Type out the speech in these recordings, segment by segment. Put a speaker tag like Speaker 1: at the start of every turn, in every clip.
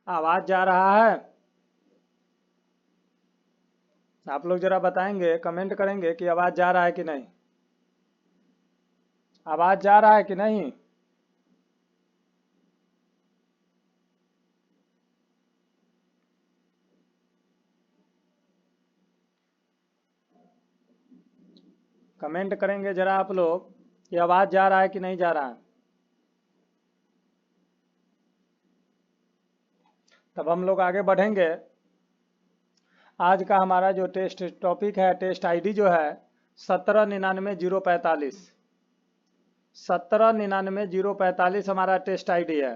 Speaker 1: आवाज जा रहा है? आप लोग जरा बताएंगे, कमेंट करेंगे कि आवाज जा रहा है कि नहीं। आवाज जा रहा है कि नहीं? कमेंट करेंगे जरा आप लोग कि आवाज जा रहा है कि नहीं जा रहा है। तब हम लोग आगे बढ़ेंगे। आज का हमारा जो टेस्ट टॉपिक है, टेस्ट आईडी जो है 1799 045। 1799 045 हमारा टेस्ट आईडी है।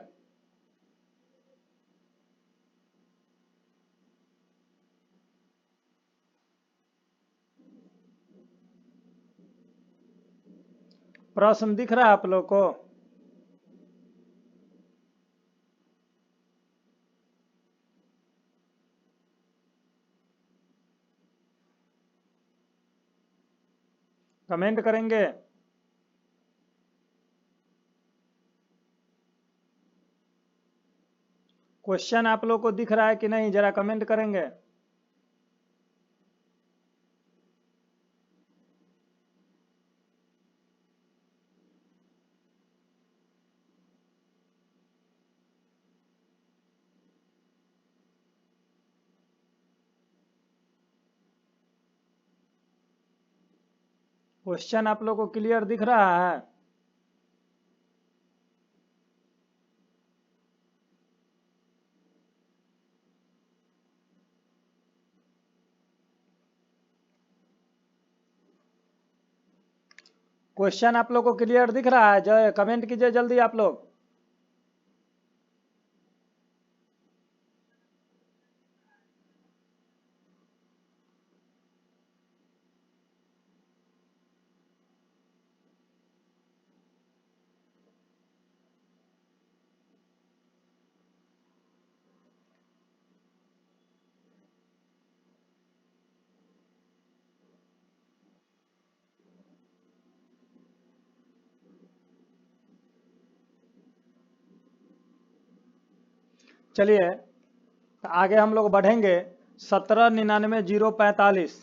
Speaker 1: प्रश्न दिख रहा है आप लोग को? कमेंट करेंगे। क्वेश्चन आप लोग को दिख रहा है कि नहीं, जरा कमेंट करेंगे। क्वेश्चन आप लोग को क्लियर दिख रहा है? क्वेश्चन आप लोग को क्लियर दिख रहा है? जो कमेंट कीजिए जल्दी आप लोग। चलिए आगे हम लोग बढ़ेंगे। 1799 045।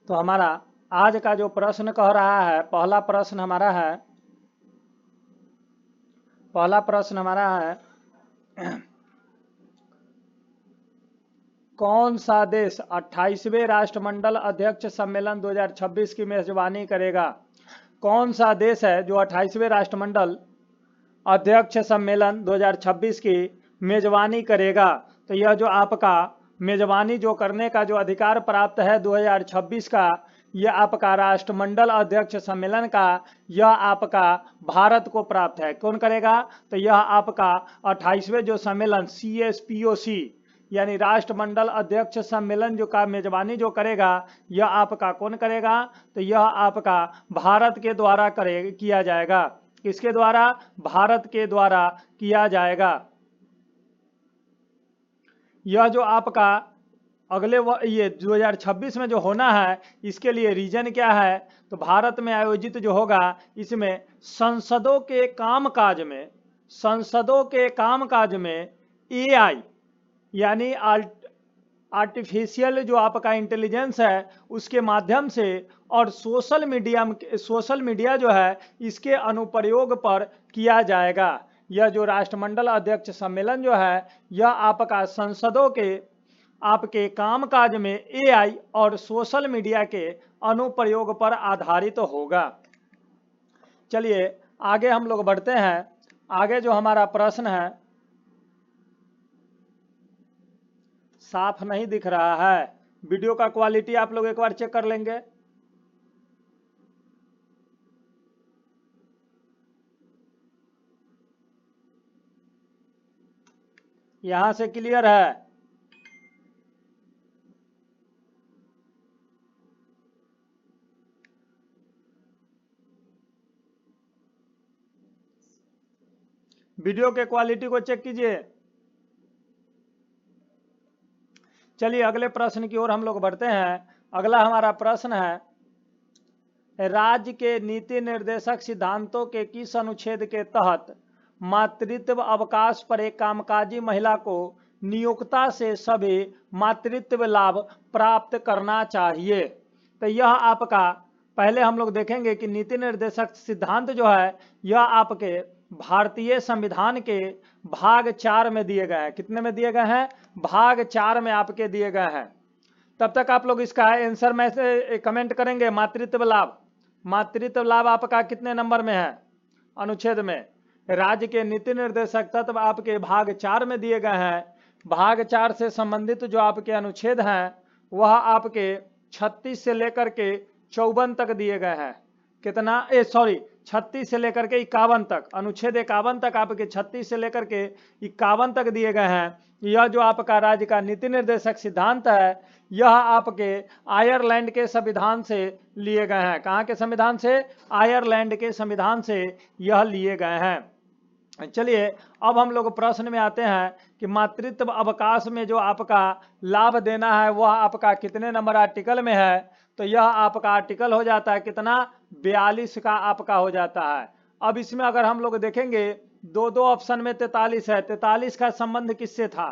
Speaker 1: तो हमारा आज का जो प्रश्न कह रहा है, पहला प्रश्न हमारा है, पहला प्रश्न हमारा है कौन सा देश 28वें राष्ट्रमंडल अध्यक्ष सम्मेलन 2026 की मेजबानी करेगा? कौन सा देश है जो 28वें राष्ट्रमंडल अध्यक्ष सम्मेलन 2026 की मेजबानी करेगा? तो यह जो आपका मेजबानी जो करने का जो अधिकार प्राप्त है 2026 का, यह आपका राष्ट्रमंडल अध्यक्ष सम्मेलन का, यह आपका भारत को प्राप्त है। कौन करेगा? तो यह आपका 28वें जो सम्मेलन CSPOC यानी राष्ट्रमंडल अध्यक्ष सम्मेलन जो का मेजबानी जो करेगा, यह आपका कौन करेगा? तो यह आपका भारत के द्वारा किया जाएगा। किसके द्वारा? भारत के द्वारा किया जाएगा। यह जो आपका अगले ये 2026 में जो होना है, इसके लिए रीजन क्या है? तो भारत में आयोजित जो होगा, इसमें संसदों के कामकाज में AI यानी आर्टिफिशियल जो आपका इंटेलिजेंस है, उसके माध्यम से और सोशल मीडिया जो है, इसके अनुप्रयोग पर किया जाएगा। यह जो राष्ट्रमंडल अध्यक्ष सम्मेलन जो है, यह आपका संसदों के आपके कामकाज में AI और सोशल मीडिया के अनुप्रयोग पर आधारित होगा। चलिए आगे हम लोग बढ़ते हैं। आगे जो हमारा प्रश्न है, साफ नहीं दिख रहा है। वीडियो का क्वालिटी आप लोग एक बार चेक कर लेंगे। यहां से क्लियर है? वीडियो के क्वालिटी को चेक कीजिए। चलिए अगले प्रश्न की ओर हम लोग बढ़ते हैं। अगला हमारा प्रश्न है, राज्य के नीति निर्देशक सिद्धांतों के किस अनुच्छेद के तहत मातृत्व अवकाश पर एक कामकाजी महिला को नियोक्ता से सभी मातृत्व लाभ प्राप्त करना चाहिए? तो यह आपका, पहले हम लोग देखेंगे कि नीति निर्देशक सिद्धांत जो है यह आपके भारतीय संविधान के भाग 4 में दिए गए हैं। कितने में दिए गए हैं? भाग 4 में आपके दिए गए हैं। तब तक आप लोग इसका आंसर में से कमेंट करेंगे। मातृत्व लाभ, मातृत्व लाभ आपका कितने नंबर में है अनुच्छेद में? राज्य के नीति निर्देशक तत्व आपके भाग 4 में दिए गए हैं। भाग 4 से संबंधित जो आपके अनुच्छेद हैं वह आपके 36 से लेकर के 54 तक दिए गए हैं। कितना 36 से लेकर के 51 तक, अनुच्छेद 51 तक आपके 36 से लेकर के 51 तक दिए गए हैं। यह जो आपका राज्य का नीति निर्देशक सिद्धांत है यह आपके आयरलैंड के संविधान से लिए गए हैं। कहाँ के संविधान से? आयरलैंड के संविधान से यह लिए गए हैं। चलिए अब हम लोग प्रश्न में आते हैं कि मातृत्व अवकाश में जो आपका लाभ देना है वह आपका कितने नंबर आर्टिकल में है? तो यह आपका आर्टिकल हो जाता है कितना? 42 का आपका हो जाता है। अब इसमें अगर हम लोग देखेंगे दो ऑप्शन में 43 है। 43 का संबंध किससे था?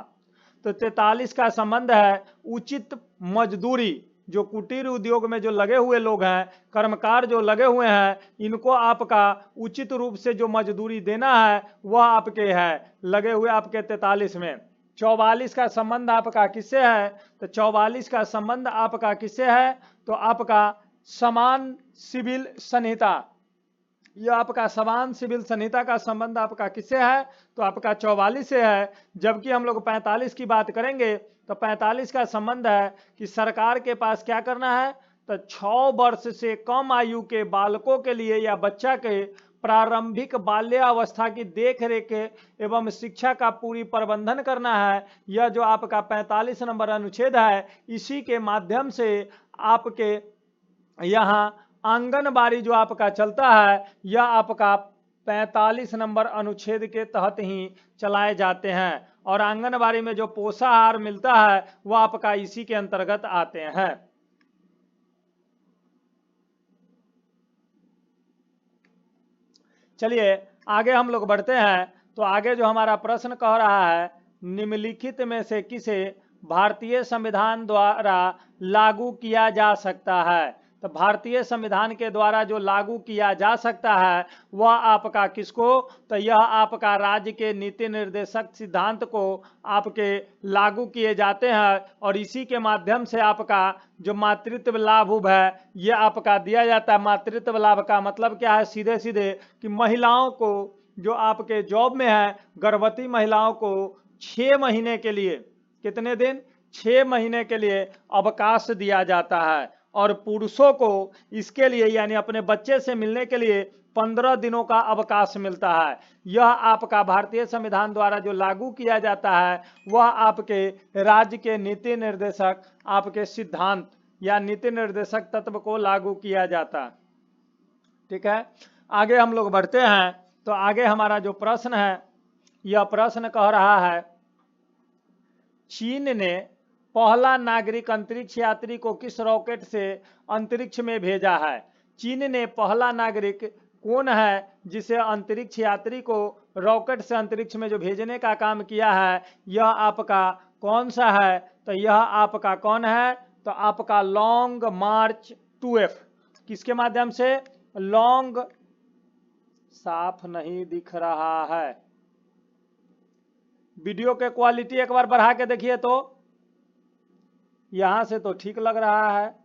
Speaker 1: तो 43 का संबंध है उचित मजदूरी, जो कुटीर उद्योग में जो लगे हुए लोग हैं, कर्मकार जो लगे हुए हैं, इनको आपका उचित रूप से जो मजदूरी देना है वह आपके है लगे हुए आपके 43 में। 44 का संबंध आपका किससे है? तो 44 का संबंध आपका किससे है? तो आपका समान सिविल संहिता, यह आपका समान सिविल संहिता का संबंध आपका किससे है? तो आपका 44 से है। जबकि हम लोग 45 की बात करेंगे तो 45 का संबंध है कि सरकार के पास क्या करना है? तो 6 वर्ष से कम आयु के बालकों के लिए या बच्चा के प्रारंभिक बाल्यावस्था की देखरेख एवं शिक्षा का पूरी प्रबंधन करना है। यह जो आपका 45 नंबर अनुच्छेद है इसी के माध्यम से आपके यहाँ आंगनबाड़ी जो आपका चलता है यह आपका 45 नंबर अनुच्छेद के तहत ही चलाए जाते हैं। और आंगनबाड़ी में जो पोषाहार मिलता है वह आपका इसी के अंतर्गत आते हैं। चलिए आगे हम लोग बढ़ते हैं। तो आगे जो हमारा प्रश्न कह रहा है, निम्नलिखित में से किसे भारतीय संविधान द्वारा लागू किया जा सकता है? तो भारतीय संविधान के द्वारा जो लागू किया जा सकता है वह आपका किसको? तो यह आपका राज्य के नीति निर्देशक सिद्धांत को आपके लागू किए जाते हैं और इसी के माध्यम से आपका जो मातृत्व लाभ है ये आपका दिया जाता है। मातृत्व लाभ का मतलब क्या है? सीधे सीधे कि महिलाओं को जो आपके जॉब में है, गर्भवती महिलाओं को 6 महीने के लिए, कितने दिन? 6 महीने के लिए अवकाश दिया जाता है। और पुरुषों को इसके लिए यानी अपने बच्चे से मिलने के लिए 15 दिनों का अवकाश मिलता है। यह आपका भारतीय संविधान द्वारा जो लागू किया जाता है वह आपके राज्य के नीति निर्देशक आपके सिद्धांत या नीति निर्देशक तत्व को लागू किया जाता है। ठीक है, आगे हम लोग बढ़ते हैं। तो आगे हमारा जो प्रश्न है यह प्रश्न कह रहा है, चीन ने पहला नागरिक अंतरिक्ष यात्री को किस रॉकेट से अंतरिक्ष में भेजा है? चीन ने पहला नागरिक कौन है जिसे अंतरिक्ष यात्री को रॉकेट से अंतरिक्ष में जो भेजने का काम किया है यह आपका कौन सा है? तो यह आपका कौन है? तो आपका लॉन्ग मार्च 2F। किसके माध्यम से? लॉन्ग, साफ नहीं दिख रहा है, वीडियो के क्वालिटी एक बार बढ़ा के देखिए तो यहां से तो ठीक लग रहा है।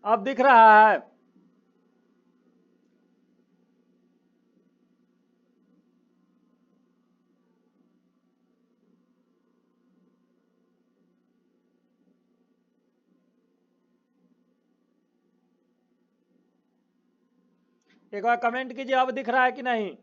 Speaker 1: अब दिख रहा है? एक बार कमेंट कीजिए, अब दिख रहा है कि नहीं?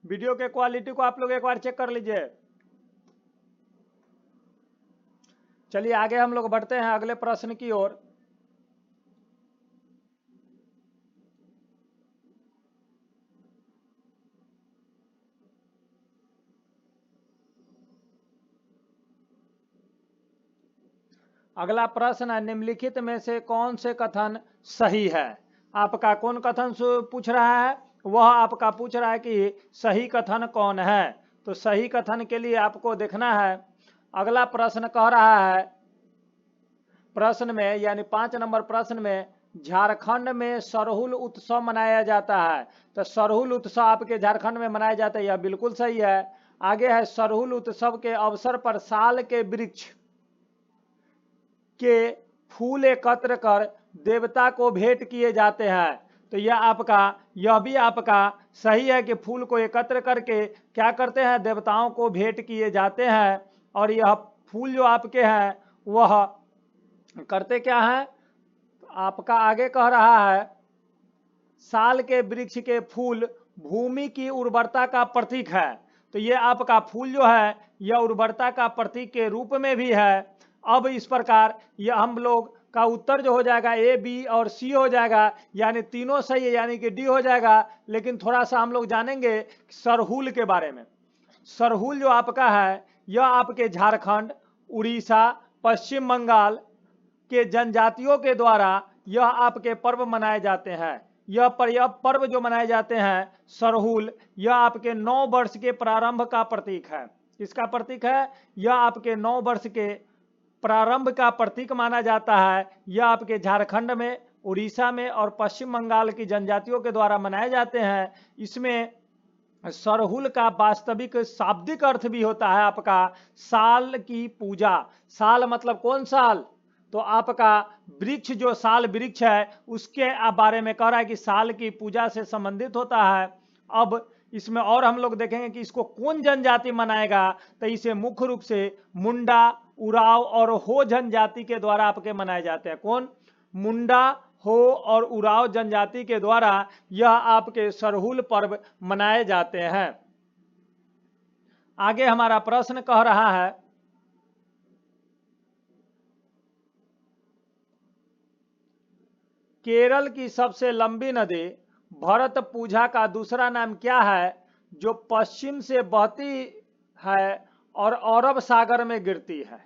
Speaker 1: वीडियो के क्वालिटी को आप लोग एक बार चेक कर लीजिए। चलिए आगे हम लोग बढ़ते हैं अगले प्रश्न की ओर। अगला प्रश्न है, निम्नलिखित में से कौन से कथन सही है? आपका कौन कथन पूछ रहा है? वह आपका पूछ रहा है कि सही कथन कौन है। तो सही कथन के लिए आपको देखना है। अगला प्रश्न कह रहा है, प्रश्न में यानी 5 नंबर प्रश्न में, झारखंड में सरहुल उत्सव मनाया जाता है। तो सरहुल उत्सव आपके झारखंड में मनाया जाता है, यह बिल्कुल सही है। आगे है, सरहुल उत्सव के अवसर पर साल के वृक्ष के फूल एकत्र कर देवता को भेंट किए जाते हैं। तो यह भी आपका सही है कि फूल को एकत्र करके क्या करते हैं, देवताओं को भेंट किए जाते हैं। और यह फूल जो आपके हैं वह करते क्या हैं? आपका आगे कह रहा है, साल के वृक्ष के फूल भूमि की उर्वरता का प्रतीक है। तो ये आपका फूल जो है यह उर्वरता का प्रतीक के रूप में भी है। अब इस प्रकार यह हम लोग का उत्तर जो हो जाएगा ए, बी और सी हो जाएगा, यानी तीनों सही है, यानी कि डी हो जाएगा। लेकिन थोड़ा सा हम लोग जानेंगे सरहुल के बारे में। सरहुल जो आपका है यह आपके झारखंड, उड़ीसा, पश्चिम बंगाल के जनजातियों के द्वारा यह आपके पर्व मनाए जाते हैं। यह पर्व जो मनाए जाते हैं सरहुल, यह आपके 9 वर्ष के प्रारंभ का प्रतीक है। किसका प्रतीक है? यह आपके 9 वर्ष के प्रारंभ का प्रतीक माना जाता है। यह आपके झारखंड में, उड़ीसा में और पश्चिम बंगाल की जनजातियों के द्वारा मनाए जाते हैं। इसमें सरहुल का वास्तविक शाब्दिक अर्थ भी होता है आपका साल की पूजा। साल मतलब कौन साल? तो आपका वृक्ष जो साल वृक्ष है उसके बारे में कह रहा है कि साल की पूजा से संबंधित होता है। अब इसमें और हम लोग देखेंगे कि इसको कौन जनजाति मनाएगा। तो इसे मुख्य रूप से मुंडा, उराव और हो जनजाति के द्वारा आपके मनाए जाते हैं। कौन? मुंडा, हो और उराव जनजाति के द्वारा यह आपके सरहुल पर्व मनाए जाते हैं। आगे हमारा प्रश्न कह रहा है, केरल की सबसे लंबी नदी भरतपुझा का दूसरा नाम क्या है, जो पश्चिम से बहती है और अरब सागर में गिरती है?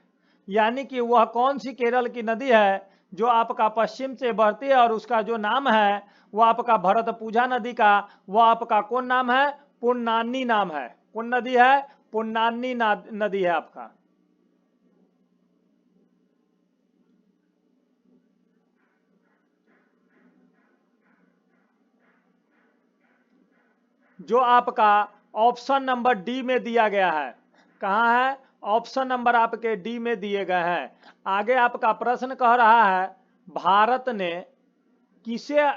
Speaker 1: यानी कि वह कौन सी केरल की नदी है जो आपका पश्चिम से बहती है और उसका जो नाम है वह आपका भरतपुझा नदी का, वह आपका कौन नाम है? पुन्नानी नाम है। कौन नदी है? पुन्नानी नदी है आपका। जो आपका ऑप्शन नंबर डी में दिया गया है। कहाँ है? ऑप्शन नंबर आपके डी में दिए गए हैं। आगे आपका प्रश्न कह रहा है, भारत ने किसे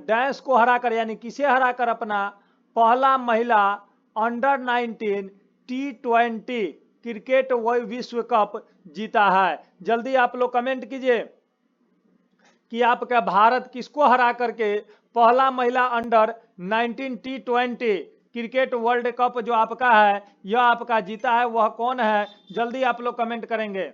Speaker 1: डैश को हराकर यानी किसे हराकर अपना पहला महिला अंडर 19 T20 क्रिकेट विश्व कप जीता है? जल्दी आप लोग कमेंट कीजिए कि आपका भारत किसको हरा करके पहला महिला under 19 T20 cricket world cup जो आपका है यह आपका जीता है, वह कौन है? जल्दी आप लोग कमेंट करेंगे।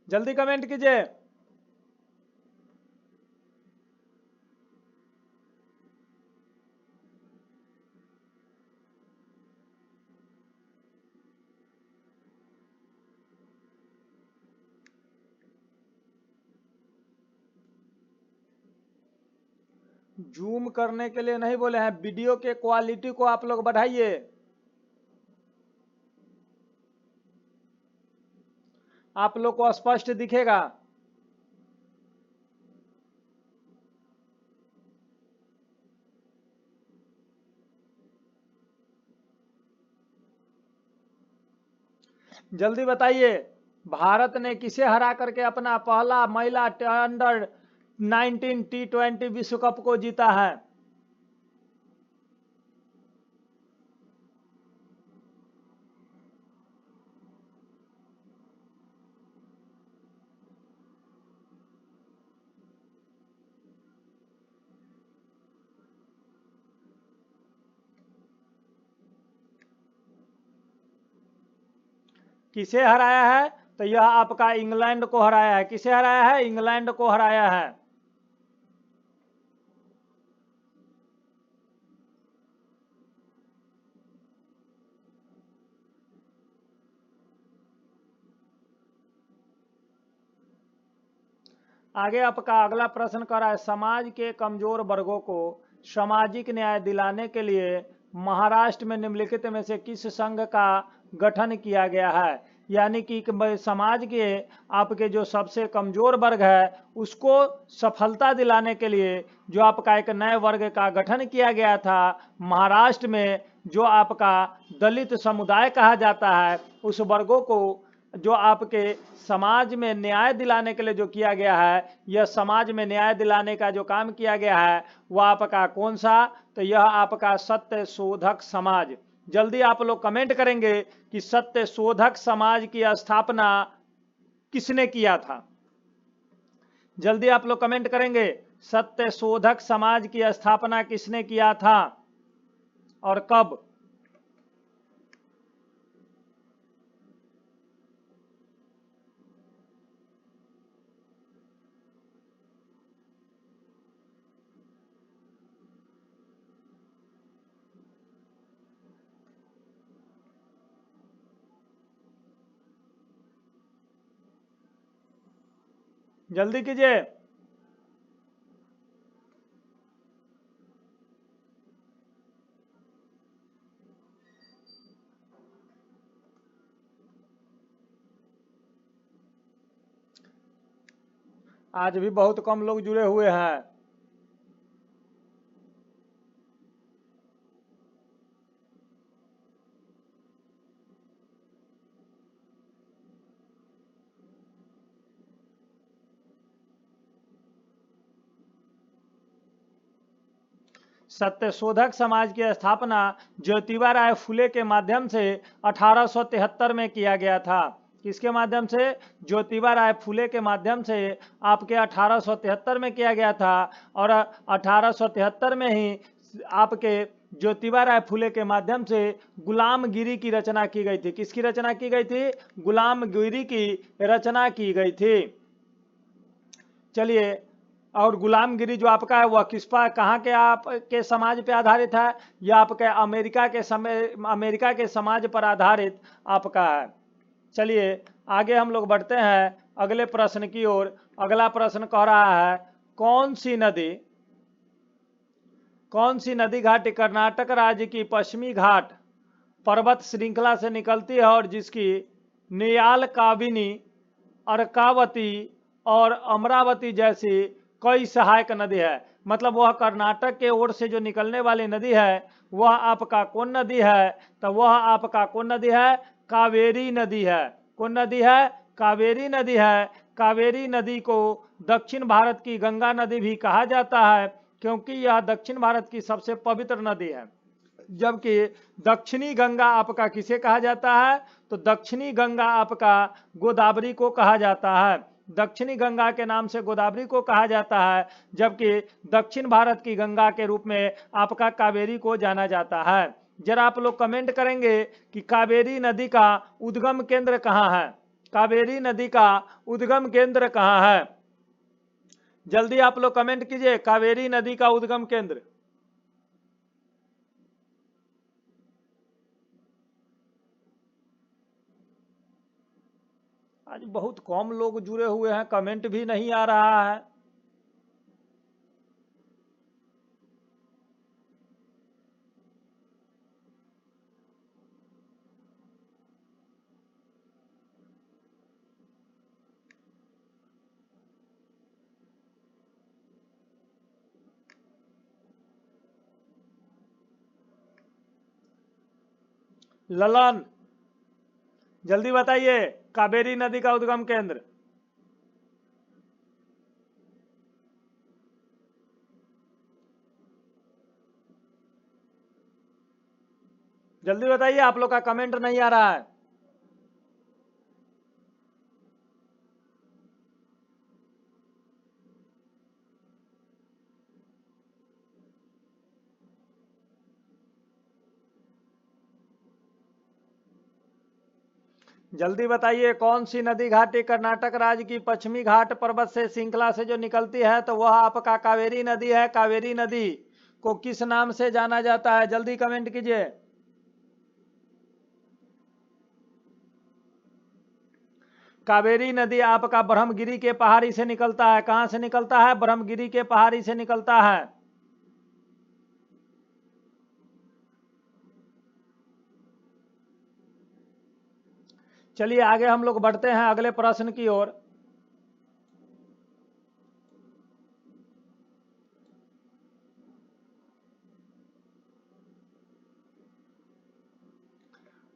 Speaker 1: जल्दी कमेंट कीजिए। जूम करने के लिए नहीं बोले हैं, वीडियो के क्वालिटी को आप लोग बढ़ाइए। आप लोग को स्पष्ट दिखेगा। जल्दी बताइए, भारत ने किसे हरा करके अपना पहला महिला अंडर 19 T20 विश्व कप को जीता है? किसे हराया है? तो यह आपका इंग्लैंड को हराया है। किसे हराया है? इंग्लैंड को हराया है। आगे आपका अगला प्रश्न कर रहा है, समाज के कमजोर वर्गों को सामाजिक न्याय दिलाने के लिए महाराष्ट्र में निम्नलिखित में से किस संघ का गठन किया गया है? यानी कि समाज के आपके जो सबसे कमजोर वर्ग है उसको सफलता दिलाने के लिए जो आपका एक नए वर्ग का गठन किया गया था महाराष्ट्र में, जो आपका दलित समुदाय कहा जाता है, उस वर्गों को जो आपके समाज में न्याय दिलाने के लिए जो किया गया है, यह समाज में न्याय दिलाने का जो काम किया गया है वह आपका कौन सा? तो यह आपका सत्य शोधक समाज। जल्दी आप लोग कमेंट करेंगे कि सत्य शोधक समाज की स्थापना किसने किया था? जल्दी आप लोग कमेंट करेंगे, सत्य शोधक समाज की स्थापना किसने किया था और कब? जल्दी कीजिए। आज भी बहुत कम लोग जुड़े हुए हैं। सत्यशोधक समाज की स्थापना ज्योतिबा राय फुले के माध्यम से 1873 में किया गया था। किसके माध्यम से? ज्योतिबा राय फुले के माध्यम से आपके 1873 में किया गया था। और 1873 में ही आपके ज्योतिबा राय फुले के माध्यम से गुलामगिरी की रचना की गई थी। किसकी रचना की गई थी? गुलामगिरी की रचना की गई थी। चलिए, और गुलामगिरी जो आपका है वह किस पर, कहाँ के आपके समाज पे आधारित है? यह आपके अमेरिका के समाज पर आधारित आपका है। चलिए आगे हम लोग बढ़ते हैं अगले प्रश्न की ओर। अगला प्रश्न कह रहा है, कौन सी नदी घाटी कर्नाटक राज्य की पश्चिमी घाट पर्वत श्रृंखला से निकलती है और जिसकी नेयाल काबिनी, अर्कावती और अमरावती जैसी कई सहायक नदी है? मतलब वह कर्नाटक के ओर से जो निकलने वाली नदी है वह आपका कौन नदी है? तो वह आपका कौन नदी है? कावेरी नदी है। कौन नदी है? कावेरी नदी है। कावेरी नदी को दक्षिण भारत की गंगा नदी भी कहा जाता है क्योंकि यह दक्षिण भारत की सबसे पवित्र नदी है। जबकि दक्षिणी गंगा आपका किसे कहा जाता है? तो दक्षिणी गंगा आपका गोदावरी को कहा जाता है। दक्षिणी गंगा के नाम से गोदावरी को कहा जाता है, जबकि दक्षिण भारत की गंगा के रूप में आपका कावेरी को जाना जाता है। जरा आप लोग कमेंट करेंगे कि कावेरी नदी का उद्गम केंद्र कहाँ है? कावेरी नदी का उद्गम केंद्र कहाँ है? जल्दी आप लोग कमेंट कीजिए, कावेरी नदी का उद्गम केंद्र। आज बहुत कम लोग जुड़े हुए हैं, कमेंट भी नहीं आ रहा है। ललन, जल्दी बताइए, कावेरी नदी का उद्गम केंद्र। जल्दी बताइए, आप लोग का कमेंट नहीं आ रहा है। जल्दी बताइए, कौन सी नदी घाटी कर्नाटक राज्य की पश्चिमी घाट पर्वत से श्रृंखला से जो निकलती है, तो वह आपका कावेरी नदी है। कावेरी नदी को किस नाम से जाना जाता है? जल्दी कमेंट कीजिए। कावेरी नदी आपका ब्रह्मगिरी के पहाड़ी से निकलता है। कहां से निकलता है? ब्रह्मगिरी के पहाड़ी से निकलता है। चलिए आगे हम लोग बढ़ते हैं अगले प्रश्न की ओर।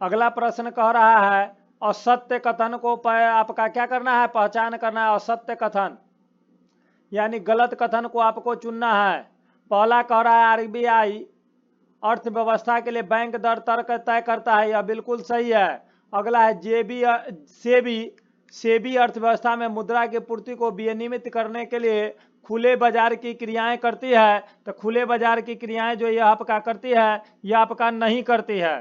Speaker 1: अगला प्रश्न कह रहा है, असत्य कथन को आपका क्या करना है? पहचान करना है असत्य कथन, यानी गलत कथन को आपको चुनना है। पहला कह रहा है आरबीआई अर्थव्यवस्था के लिए बैंक दर तर्क तय करता है, यह बिल्कुल सही है। अगला है सेबी सेबी अर्थव्यवस्था में मुद्रा की पूर्ति को विनियमित करने के लिए खुले बाजार की क्रियाएं करती है। तो खुले बाजार की क्रियाएं जो यह आपका करती है, यह आपका नहीं करती है।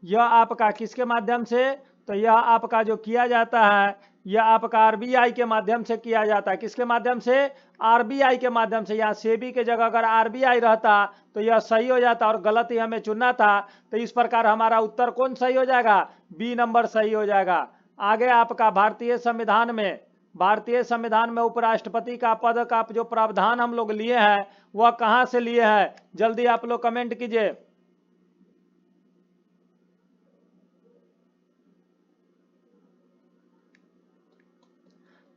Speaker 1: यह आपका किसके माध्यम से? तो यह आपका जो किया जाता है, यह आपका आरबीआई के माध्यम से किया जाता है। किसके माध्यम से? आरबीआई के माध्यम से। यहाँ सेबी के जगह अगर आरबीआई रहता तो यह सही हो जाता और गलत ही हमें चुनना था। तो इस प्रकार हमारा उत्तर कौन सही हो जाएगा? बी नंबर सही हो जाएगा। आगे आपका भारतीय संविधान में उपराष्ट्रपति का पद का जो प्रावधान हम लोग लिए हैं, वह कहां से लिए हैं? जल्दी आप लोग कमेंट कीजिए।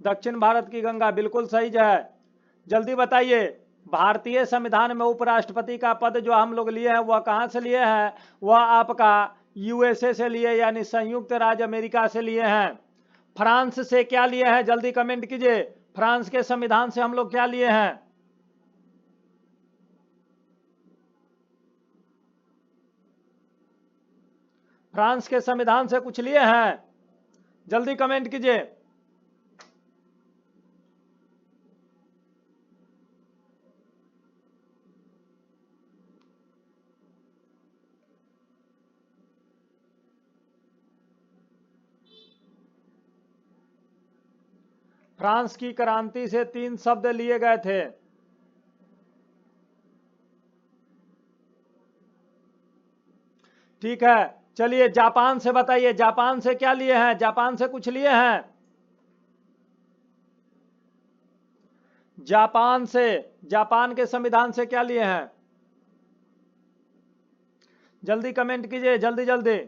Speaker 1: दक्षिण भारत की गंगा, बिल्कुल सही है। जल्दी बताइए, भारतीय संविधान में उपराष्ट्रपति का पद जो हम लोग लिए हैं, वह कहां से लिए हैं? वह आपका यूएसए से लिए, यानी संयुक्त राज्य अमेरिका से लिए हैं। फ्रांस से क्या लिए हैं? जल्दी कमेंट कीजिए, फ्रांस के संविधान से हम लोग क्या लिए हैं? फ्रांस के संविधान से कुछ लिए हैं? जल्दी कमेंट कीजिए। फ्रांस की क्रांति से 3 शब्द लिए गए थे। ठीक है, चलिए जापान से बताइए, जापान से क्या लिए हैं? जापान से कुछ लिए हैं? जापान के संविधान से क्या लिए हैं? जल्दी कमेंट कीजिए, जल्दी जल्दी।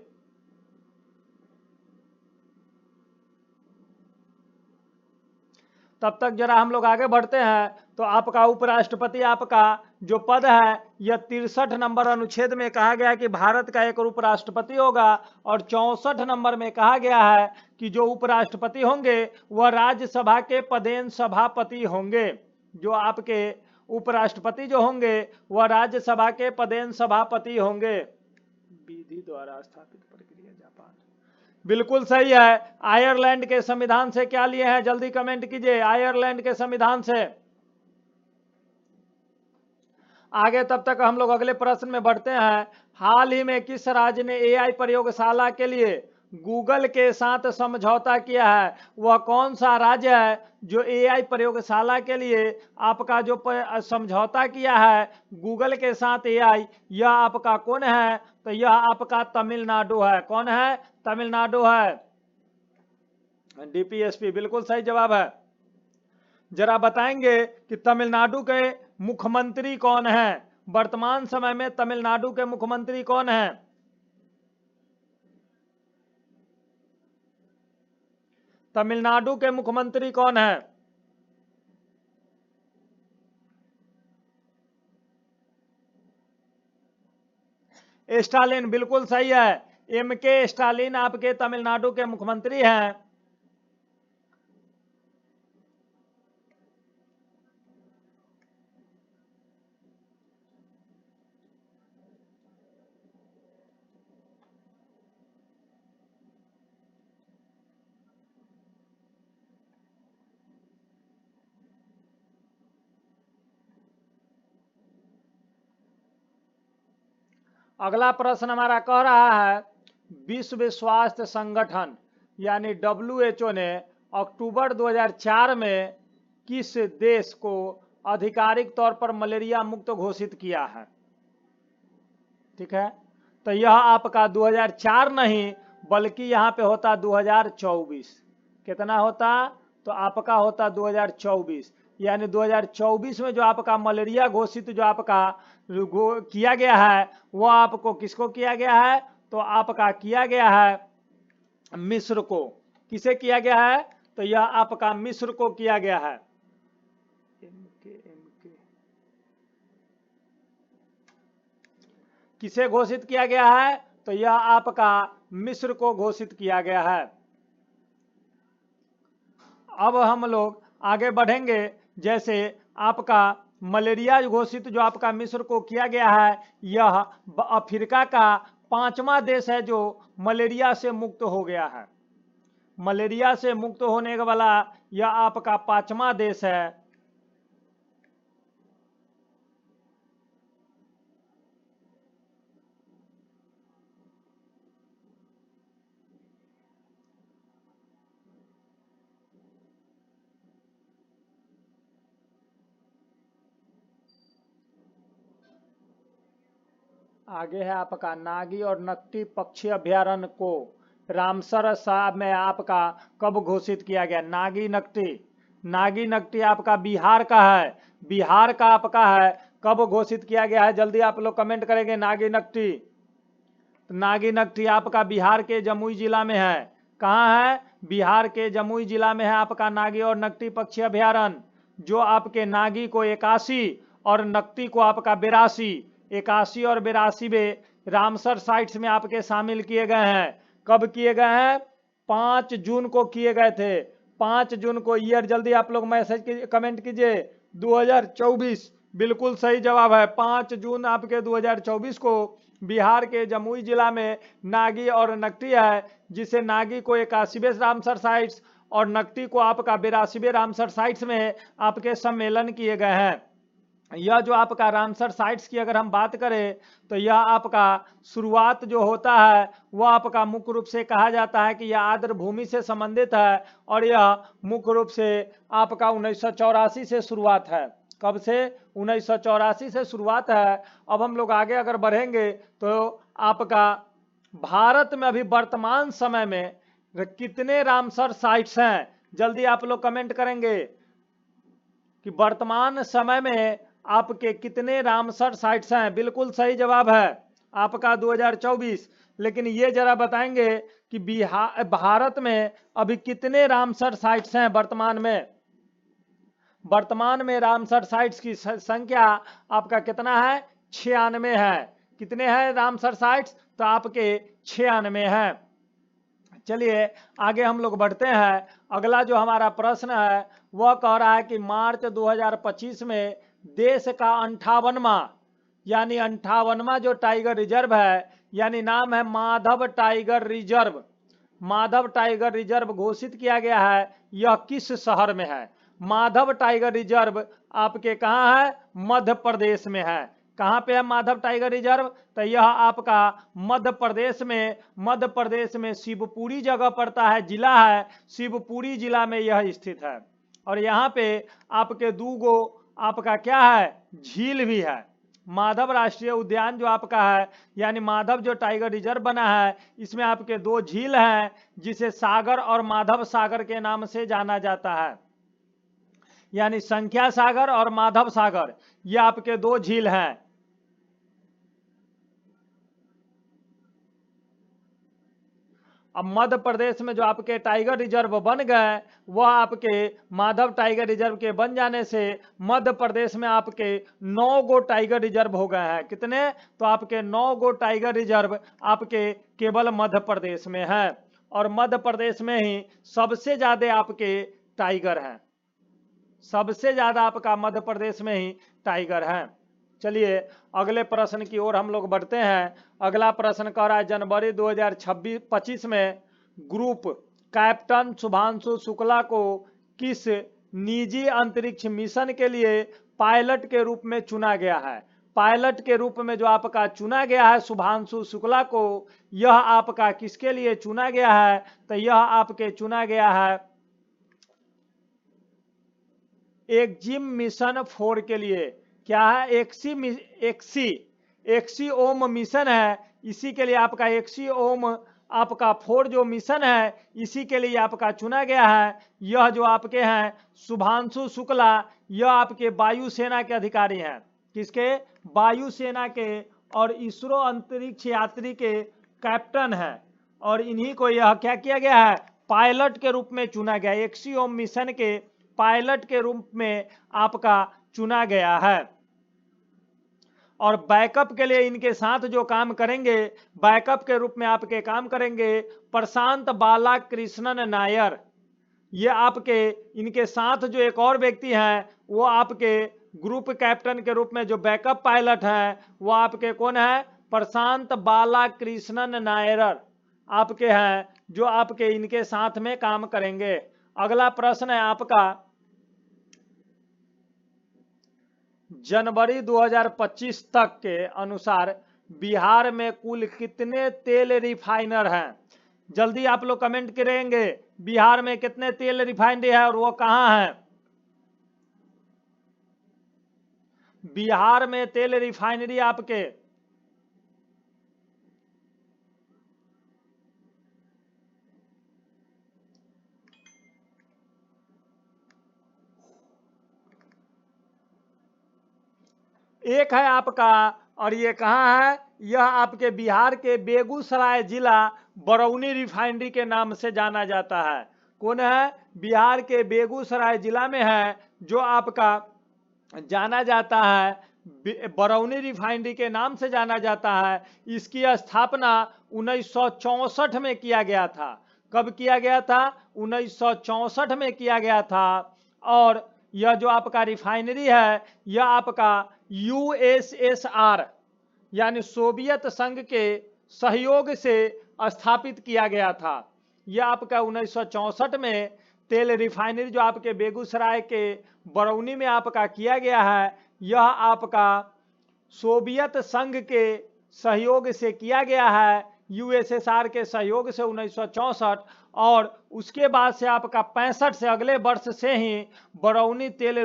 Speaker 1: तब तक जरा हम लोग आगे बढ़ते हैं। तो आपका उपराष्ट्रपति आपका जो पद है, यह 63 नंबर अनुच्छेद में कहा गया है कि भारत का एक उपराष्ट्रपति होगा, और 64 नंबर में कहा गया है कि जो उपराष्ट्रपति होंगे वह राज्यसभा के पदेन सभापति होंगे। जो आपके उपराष्ट्रपति जो होंगे वह राज्यसभा के पदेन सभापति होंगे। विधि द्वारा स्थापित प्रक्रिया जापान, बिल्कुल सही है। आयरलैंड के संविधान से क्या लिए हैं? जल्दी कमेंट कीजिए, आयरलैंड के संविधान से। आगे तब तक हम लोग अगले प्रश्न में बढ़ते हैं। हाल ही में किस राज्य ने एआई प्रयोगशाला के लिए गूगल के साथ समझौता किया है? वह कौन सा राज्य है जो एआई प्रयोगशाला के लिए आपका जो समझौता किया है गूगल के साथ एआई, यह आपका कौन है? तो यह आपका तमिलनाडु है। कौन है? तमिलनाडु है। डीपीएसपी बिल्कुल सही जवाब है। जरा बताएंगे कि तमिलनाडु के मुख्यमंत्री कौन है? वर्तमान समय में तमिलनाडु के मुख्यमंत्री कौन है? तमिलनाडु के मुख्यमंत्री कौन है? स्टालिन बिल्कुल सही है। एमके स्टालिन आपके तमिलनाडु के मुख्यमंत्री हैं। अगला प्रश्न हमारा कह रहा है विश्व स्वास्थ्य संगठन यानी WHO ने अक्टूबर 2004 में किस देश को आधिकारिक तौर पर मलेरिया मुक्त घोषित किया है? ठीक है, तो यह आपका 2004 नहीं बल्कि यहाँ पे होता 2024। कितना होता? तो आपका होता 2024। यानी 2024 में जो आपका मलेरिया घोषित जो आपका किया गया है वो आपको किसको किया गया है? तो आपका किया गया है मिस्र को। किसे किया गया है? तो यह आपका मिस्र को किया गया है। किसे घोषित किया गया है? तो यह आपका मिस्र को घोषित किया गया है। अब हम लोग आगे बढ़ेंगे। जैसे आपका मलेरिया घोषित जो आपका मिस्र को किया गया है, यह अफ्रीका का 5वां देश है जो मलेरिया से मुक्त हो गया है। मलेरिया से मुक्त होने वाला यह आपका 5वां देश है। आगे है आपका नागी और नकटी पक्षी अभ्यारण्य को रामसर साहब में आपका कब घोषित किया गया? नागी नकटी आपका बिहार का है। बिहार का आपका है। कब घोषित किया गया है? जल्दी आप लोग कमेंट करेंगे। नागी नकटी आपका बिहार के जमुई जिला में है। कहाँ है? बिहार के जमुई जिला में है आपका नागी और नकटी पक्षी अभ्यारण्य, जो आपके नागी को 81 और नकटी को आपका 82, 81 और 82 में रामसर साइट्स में आपके शामिल किए गए हैं। कब किए गए हैं? 5 जून को किए गए थे। 5 जून को। ईयर जल्दी आप लोग मैसेज कमेंट कीजिए। 2024 बिल्कुल सही जवाब है। 5 जून आपके 2024 को बिहार के जमुई जिला में नागी और नकटी है, जिसे नागी को 81वें रामसर साइट्स और नकटी को आपका 82वें रामसर साइट्स में आपके सम्मेलन किए गए हैं। यह जो आपका रामसर साइट्स की अगर हम बात करें तो यह आपका शुरुआत जो होता है वह आपका मुख्य रूप से कहा जाता है कि यह आर्द्र भूमि से संबंधित है और यह मुख्य रूप से आपका 1984 से शुरुआत है। कब से? 1984 से शुरुआत है। अब हम लोग आगे अगर बढ़ेंगे तो आपका भारत में अभी वर्तमान समय में कितने रामसर साइट्स हैं? जल्दी आप लोग कमेंट करेंगे कि वर्तमान समय में आपके कितने रामसर साइट्स हैं। बिल्कुल सही जवाब है आपका 2024। लेकिन ये जरा बताएंगे कि भारत में अभी कितने रामसर साइट्स हैं वर्तमान में? वर्तमान में रामसर साइट्स की संख्या आपका कितना है? 96 है। कितने हैं रामसर साइट्स? तो आपके 96 हैं। चलिए आगे हम लोग बढ़ते हैं। अगला जो हमारा प्रश्न है वह कह रहा है कि मार्च 2025 में देश का 58वां यानी 58वां जो टाइगर रिजर्व है, यानी नाम है Madhav tiger reserve, Madhav tiger reserve घोषित किया गया है। यह किस शहर में है? माधव टाइगर रिजर्व आपके कहाँ है? मध्य प्रदेश में है। कहाँ पे है माधव टाइगर रिजर्व? तो यह आपका मध्य प्रदेश में शिवपुरी जगह पड़ता है, जिला है, शिवपुरी जिला में यह स्थित है। और यहाँ पे आपके 2 गो आपका क्या है, झील भी है। माधव राष्ट्रीय उद्यान जो आपका है, यानी माधव जो टाइगर रिजर्व बना है, इसमें आपके 2 झील हैं, जिसे सागर और माधव सागर के नाम से जाना जाता है, यानी संख्या सागर और माधव सागर, ये आपके 2 झील हैं। अब मध्य प्रदेश में जो आपके टाइगर रिजर्व बन गए, वह आपके माधव टाइगर रिजर्व के बन जाने से मध्य प्रदेश में आपके 9 गो टाइगर रिजर्व हो गए हैं। कितने? तो आपके 9 गो टाइगर रिजर्व आपके केवल मध्य प्रदेश में है, और मध्य प्रदेश में ही सबसे ज्यादा आपके टाइगर हैं, सबसे ज्यादा आपका मध्य प्रदेश में ही टाइगर हैं। चलिए अगले प्रश्न की ओर हम लोग बढ़ते हैं। अगला प्रश्न कह रहा है, जनवरी 2025 में ग्रुप कैप्टन शुभांशु शुक्ला को किस निजी अंतरिक्ष मिशन के लिए पायलट के रूप में चुना गया है? पायलट के रूप में जो आपका चुना गया है शुभांशु शुक्ला को, यह आपका किसके लिए चुना गया है? तो यह आपके चुना गया है एक्जिम मिशन 4 के लिए। क्या है? एक्सी ओम मिशन है, इसी के लिए आपका एक्सी-ओम आपका 4 जो मिशन है, इसी के लिए आपका चुना गया है। यह जो आपके हैं शुभांशु शुक्ला, यह आपके वायुसेना के अधिकारी हैं। किसके? वायुसेना के, और इसरो अंतरिक्ष यात्री के कैप्टन हैं, और इन्हीं को यह क्या किया गया है, पायलट के रूप में चुना गया, एक्सी-ओम मिशन के पायलट के रूप में आपका चुना गया है। और बैकअप के लिए इनके साथ जो काम करेंगे, बैकअप के रूप में आपके काम करेंगे प्रशांत बालाकृष्णन नायर। ये आपके इनके साथ जो एक और व्यक्ति हैं, वो आपके ग्रुप कैप्टन के रूप में जो बैकअप पायलट हैं, वो आपके कौन है? प्रशांत बालाकृष्णन नायर आपके हैं, जो आपके इनके साथ में काम करेंगे। अगला प्रश्न है आपका, जनवरी 2025 तक के अनुसार बिहार में कुल कितने तेल रिफाइनर हैं? जल्दी आप लोग कमेंट करेंगे, बिहार में कितने तेल रिफाइनरी है और वो कहां है? बिहार में तेल रिफाइनरी आपके एक है आपका, और ये कहाँ है? यह आपके बिहार के बेगूसराय जिला बरौनी रिफाइनरी के नाम से जाना जाता है। कौन है? बिहार के बेगूसराय जिला में है, जो आपका जाना जाता है बरौनी रिफाइनरी के नाम से जाना जाता है। इसकी स्थापना 1964 में किया गया था। कब किया गया था? 1964 में किया गया था। और यह जो आपका रिफाइनरी है, यह आपका यूएसएसआर यानी सोवियत संघ के सहयोग से स्थापित किया गया था। यह आपका 1964 में तेल रिफाइनरी जो आपके बेगूसराय के बरौनी में आपका किया गया है, यह आपका सोवियत संघ के सहयोग से किया गया है, यूएसएसआर के सहयोग से 1964। और उसके बाद से आपका 65 से अगले वर्ष से ही बरौनी तेल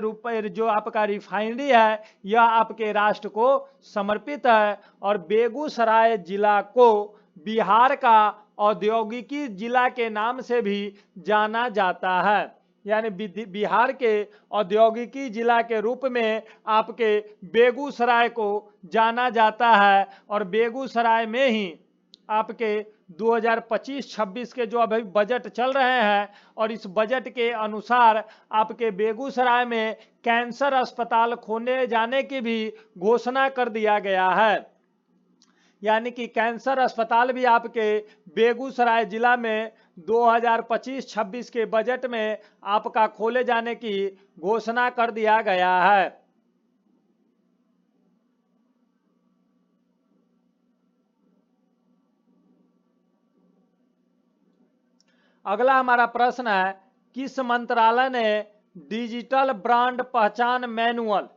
Speaker 1: जो आपका रिफाइनरी है, यह आपके राष्ट्र को समर्पित है। और बेगूसराय जिला को बिहार का औद्योगिकी जिला के नाम से भी जाना जाता है, यानी बिहार के औद्योगिकी जिला के रूप में आपके बेगूसराय को जाना जाता है। और बेगूसराय में ही आपके 2025-26 के जो अभी बजट चल रहे हैं, और इस बजट के अनुसार आपके बेगूसराय में कैंसर अस्पताल खोले जाने की भी घोषणा कर दिया गया है। यानी कि कैंसर अस्पताल भी आपके बेगूसराय जिला में 2025-26 के बजट में आपका खोले जाने की घोषणा कर दिया गया है। अगला हमारा प्रश्न है, किस मंत्रालय ने डिजिटल ब्रांड पहचान मैनुअल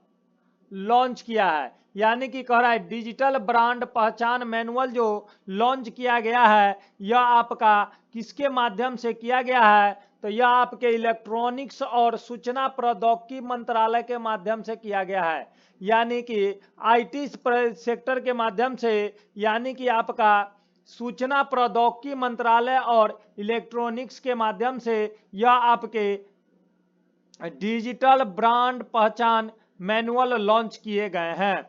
Speaker 1: लॉन्च किया है। यानी कि कह रहा है डिजिटल ब्रांड पहचान मैनुअल जो लॉन्च किया गया है, यह आपका किसके माध्यम से किया गया है, तो यह आपके इलेक्ट्रॉनिक्स और सूचना प्रौद्योगिकी मंत्रालय के माध्यम से किया गया है। यानी कि आईटी सेक्टर के माध्यम से, यानी कि आपका सूचना प्रौद्योगिकी मंत्रालय और इलेक्ट्रॉनिक्स के माध्यम से यह आपके डिजिटल ब्रांड पहचान मैनुअल लॉन्च किए गए हैं।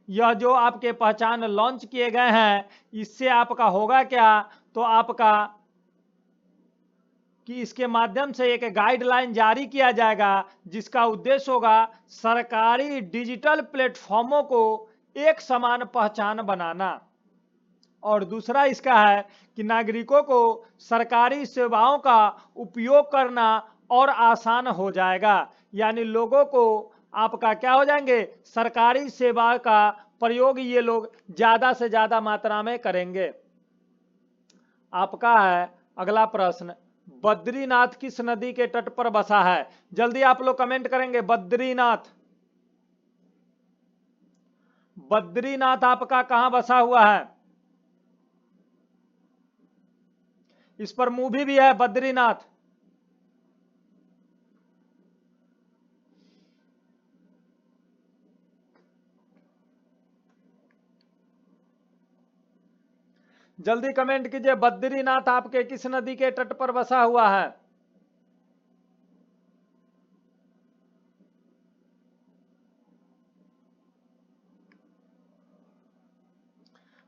Speaker 1: यह जो आपके पहचान लॉन्च किए गए हैं, इससे आपका होगा क्या, तो आपका कि इसके माध्यम से एक गाइडलाइन जारी किया जाएगा जिसका उद्देश्य होगा सरकारी डिजिटल प्लेटफॉर्मों को एक समान पहचान बनाना, और दूसरा इसका है कि नागरिकों को सरकारी सेवाओं का उपयोग करना और आसान हो जाएगा। यानी लोगों को आपका क्या हो जाएंगे, सरकारी सेवा का प्रयोग ये लोग ज्यादा से ज्यादा मात्रा में करेंगे। आपका है अगला प्रश्न, बद्रीनाथ किस नदी के तट पर बसा है? जल्दी आप लोग कमेंट करेंगे। बद्रीनाथ, बद्रीनाथ आपका कहां बसा हुआ है? इस पर मूवी भी है बद्रीनाथ। जल्दी कमेंट कीजिए, बद्रीनाथ आपके किस नदी के तट पर बसा हुआ है?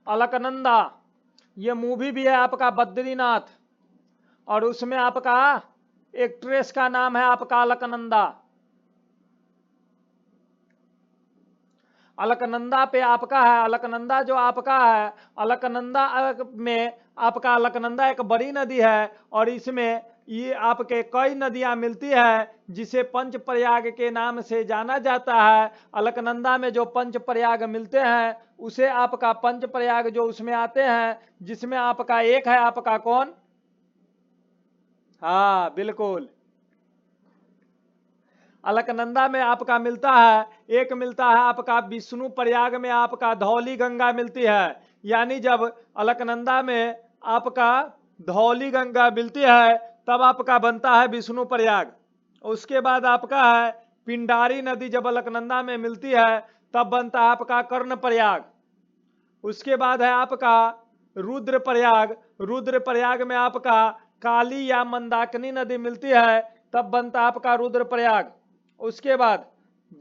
Speaker 1: अलकनंदा, ये मूवी भी है आपका बद्रीनाथ, और उसमें आपका एक्ट्रेस का नाम है आपका अलकनंदा। अलकनंदा पे आपका है, अलकनंदा जो आपका है, अलकनंदा में आपका अलकनंदा एक बड़ी नदी है, और इसमें ये आपके कई नदियां मिलती है जिसे पंच प्रयाग के नाम से जाना जाता है। अलकनंदा में जो पंच प्रयाग मिलते हैं उसे आपका पंच प्रयाग जो उसमें आते हैं, जिसमें आपका एक है आपका कौन, हाँ बिल्कुल, अलकनंदा में आपका मिलता है, एक मिलता है आपका विष्णु प्रयाग में आपका धौली गंगा मिलती है। यानी जब अलकनंदा में आपका धौली गंगा मिलती है तब आपका बनता है विष्णु प्रयाग। उसके बाद आपका है पिंडारी नदी जब अलकनंदा में मिलती है तब बनता है आपका कर्ण प्रयाग। उसके बाद है आपका रुद्र प्रयाग, रुद्र प्रयाग में आपका काली या मंदाकिनी नदी मिलती है तब बनता आपका रुद्र प्रयाग। उसके बाद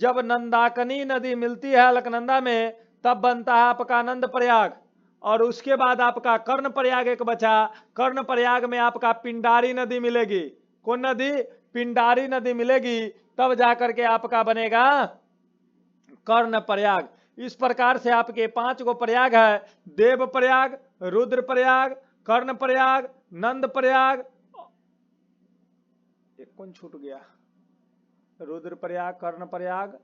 Speaker 1: जब नंदाकिनी नदी मिलती है अलकनंदा में तब बनता है आपका नंद प्रयाग। और उसके बाद आपका कर्ण प्रयाग एक बचा, कर्ण प्रयाग में आपका पिंडारी नदी मिलेगी। कौन नदी? पिंडारी नदी मिलेगी, तब जाकर के आपका बनेगा कर्ण प्रयाग। इस प्रकार से आपके 5 गो प्रयाग है, देव प्रयाग, रुद्र प्रयाग, कर्ण प्रयाग, नंद प्रयाग, एक कौन छूट गया, रुद्र प्रयाग, कर्ण प्रयाग,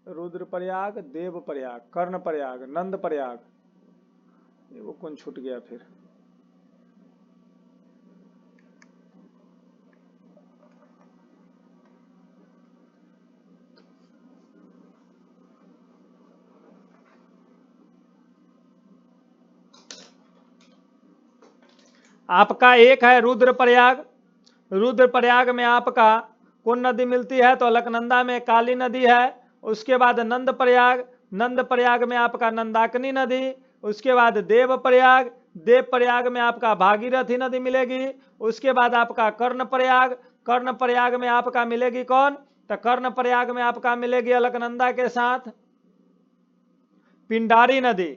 Speaker 1: रुद्र प्रयाग, देव प्रयाग, कर्ण प्रयाग, नंद प्रयाग, वो कौन छूट गया फिर, आपका एक है रुद्र प्रयाग। रुद्र प्रयाग में आपका कौन नदी मिलती है, तो अलकनंदा में काली नदी है। उसके बाद नंद प्रयाग, नंद प्रयाग में आपका नंदाकिनी नदी। उसके बाद देव प्रयाग, देव प्रयाग में आपका भागीरथी नदी मिलेगी। उसके बाद आपका कर्ण प्रयाग, कर्ण प्रयाग में आपका मिलेगी कौन, तो कर्ण प्रयाग में आपका मिलेगी अलकनंदा के साथ पिंडारी नदी,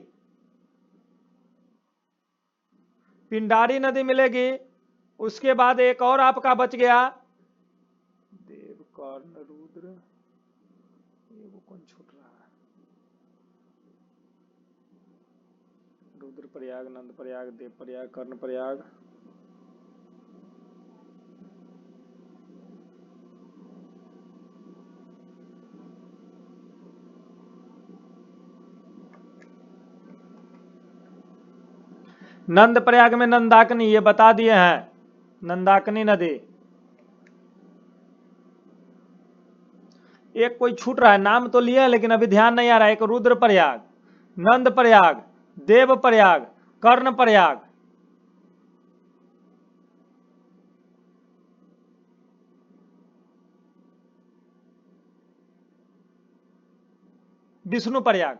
Speaker 1: पिंडारी नदी मिलेगी। उसके बाद एक और आपका बच गया देव, कर्ण, रुद्र, ये वो कौन छूट रहा है, रुद्र प्रयाग, नंद प्रयाग, देव प्रयाग, कर्ण प्रयाग, नंद प्रयाग में नंदाकिनी, ये बता दिए हैं नंदाकिनी नदी। एक कोई छूट रहा है, नाम तो लिया है लेकिन अभी ध्यान नहीं आ रहा है। एक रुद्र प्रयाग, नंद प्रयाग, देव प्रयाग, कर्ण प्रयाग। विष्णु प्रयाग।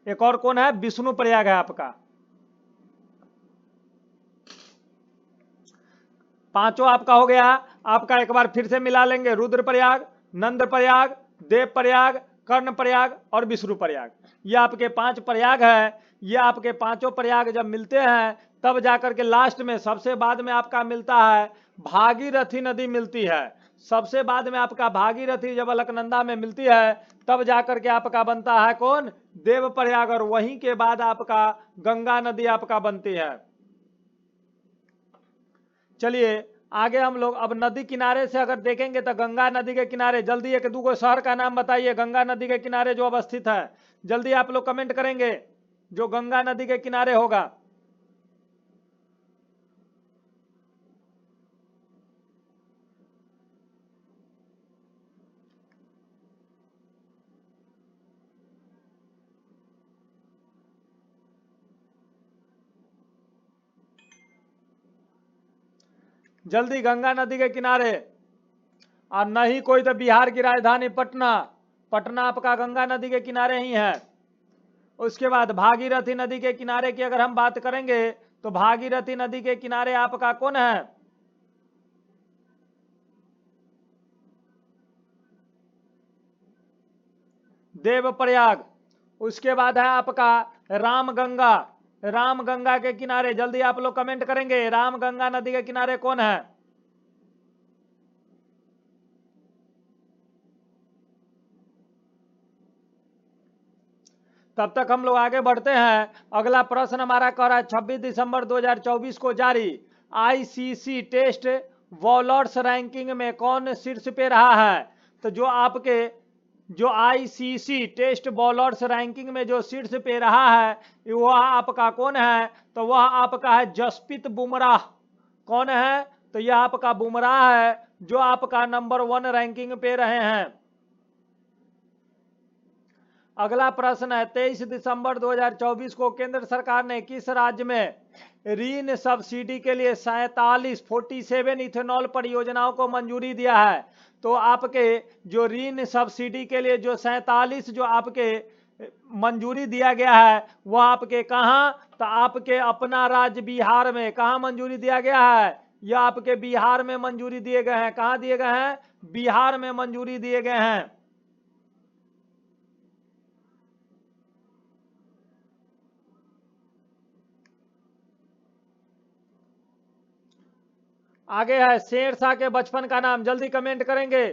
Speaker 1: एक और कौन है? विष्णु प्रयाग है आपका। पांचों आपका हो गया। आपका एक बार फिर से मिला लेंगे, रुद्र प्रयाग, नंद प्रयाग, देव प्रयाग, कर्ण प्रयाग और विष्णु प्रयाग। ये आपके 5 प्रयाग है। ये आपके पांचों प्रयाग जब मिलते हैं तब जाकर के लास्ट में सबसे बाद में आपका मिलता है भागीरथी नदी मिलती है। सबसे बाद में आपका भागीरथी जब अलकनंदा में मिलती है तब जाकर के आपका बनता है कौन? देव प्रयाग। और वहीं के बाद आपका गंगा नदी आपका बनती है। चलिए आगे हम लोग अब नदी किनारे से अगर देखेंगे तो गंगा नदी के किनारे जल्दी एक दो शहर का नाम बताइए गंगा नदी के किनारे जो अवस्थित है। जल्दी आप लोग कमेंट करेंगे जो गंगा नदी के किनारे होगा। जल्दी, गंगा नदी के किनारे। और नहीं कोई तो बिहार की राजधानी पटना। पटना आपका गंगा नदी के किनारे ही है। उसके बाद भागीरथी नदी के किनारे की अगर हम बात करेंगे तो भागीरथी नदी के किनारे आपका कौन है? देवप्रयाग। उसके बाद है आपका रामगंगा। रामगंगा के किनारे जल्दी आप लोग कमेंट करेंगे रामगंगा नदी के किनारे कौन है? तब तक हम लोग आगे बढ़ते हैं। अगला प्रश्न हमारा कह रहा है 26 दिसंबर 2024 को जारी आईसीसी टेस्ट बॉलर्स रैंकिंग में कौन शीर्ष पे रहा है? तो जो आईसीसी टेस्ट बॉलर्स रैंकिंग में जो शीर्ष पे रहा है वह आपका कौन है? तो वह आपका है जसप्रीत बुमराह। कौन है? तो यह आपका बुमराह है जो आपका नंबर 1 रैंकिंग पे रहे हैं। अगला प्रश्न है 23 दिसंबर 2024 को केंद्र सरकार ने किस राज्य में ऋण सब्सिडी के लिए 47 इथेनॉल परियोजनाओं को मंजूरी दिया है? तो आपके जो ऋण सब्सिडी के लिए जो 47 जो आपके मंजूरी दिया गया है वह आपके कहाँ? तो आपके अपना राज्य बिहार में। कहाँ मंजूरी दिया गया है? यह आपके बिहार में मंजूरी दिए गए हैं। कहाँ दिए गए हैं? बिहार में मंजूरी दिए गए हैं। आगे है शेरशाह के बचपन का नाम। जल्दी कमेंट करेंगे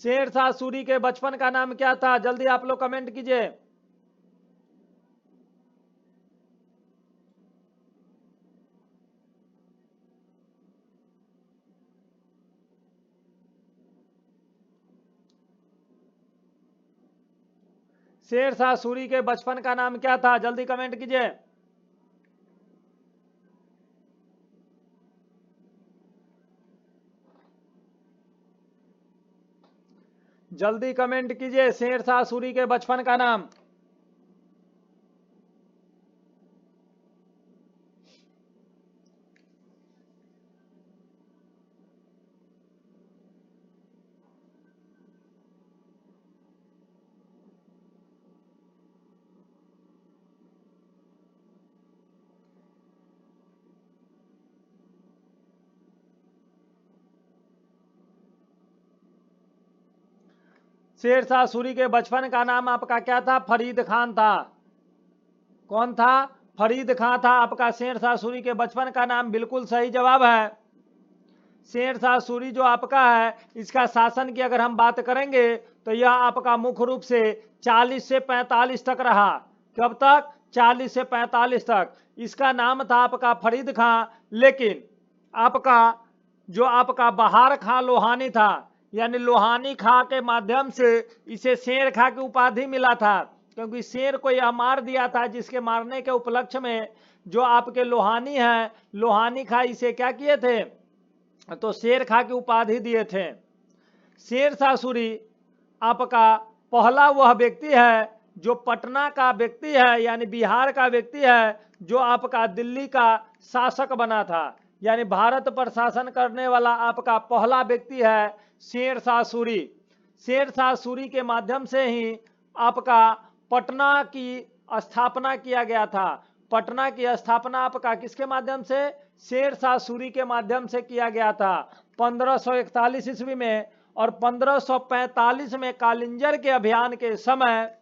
Speaker 1: शेरशाह सूरी के बचपन का नाम क्या था? जल्दी आप लोग कमेंट कीजिए। शेरशाह सूरी के बचपन का नाम क्या था? जल्दी कमेंट कीजिए। जल्दी कमेंट कीजिए शेरशाह सूरी के बचपन का नाम। शेरशाह सूरी के बचपन का नाम आपका क्या था? फरीद खान था। कौन था? फरीद खान था आपका शेरशाह सूरी के बचपन का नाम। बिल्कुल सही जवाब है। शेरशाह सूरी जो आपका है इसका शासन की अगर हम बात करेंगे तो यह आपका मुख्य रूप से 40 से 45 तक रहा। कब तक? 40 से 45 तक। इसका नाम था आपका फरीद खान, लेकिन आपका जो आपका बहार खां लोहानी था यानी लोहानी खां के माध्यम से इसे शेर खां की उपाधि मिला था, क्योंकि शेर को यह मार दिया था जिसके मारने के उपलक्ष्य में जो आपके लोहानी हैं लोहानी खां इसे क्या किए थे? तो शेर खां की उपाधि दिए थे। शेरशाह सूरी आपका पहला वह व्यक्ति है जो पटना का व्यक्ति है, यानी बिहार का व्यक्ति है, जो आपका दिल्ली का शासक बना था। यानी भारत पर शासन करने वाला आपका पहला व्यक्ति है शेरशाह सूरी। शेरशाह सूरी के माध्यम से ही आपका पटना की स्थापना किया गया था। पटना की स्थापना आपका किसके माध्यम से? शेरशाह सूरी के माध्यम से किया गया था 1541 ईस्वी में। और 1545 में कालिंजर के अभियान के समय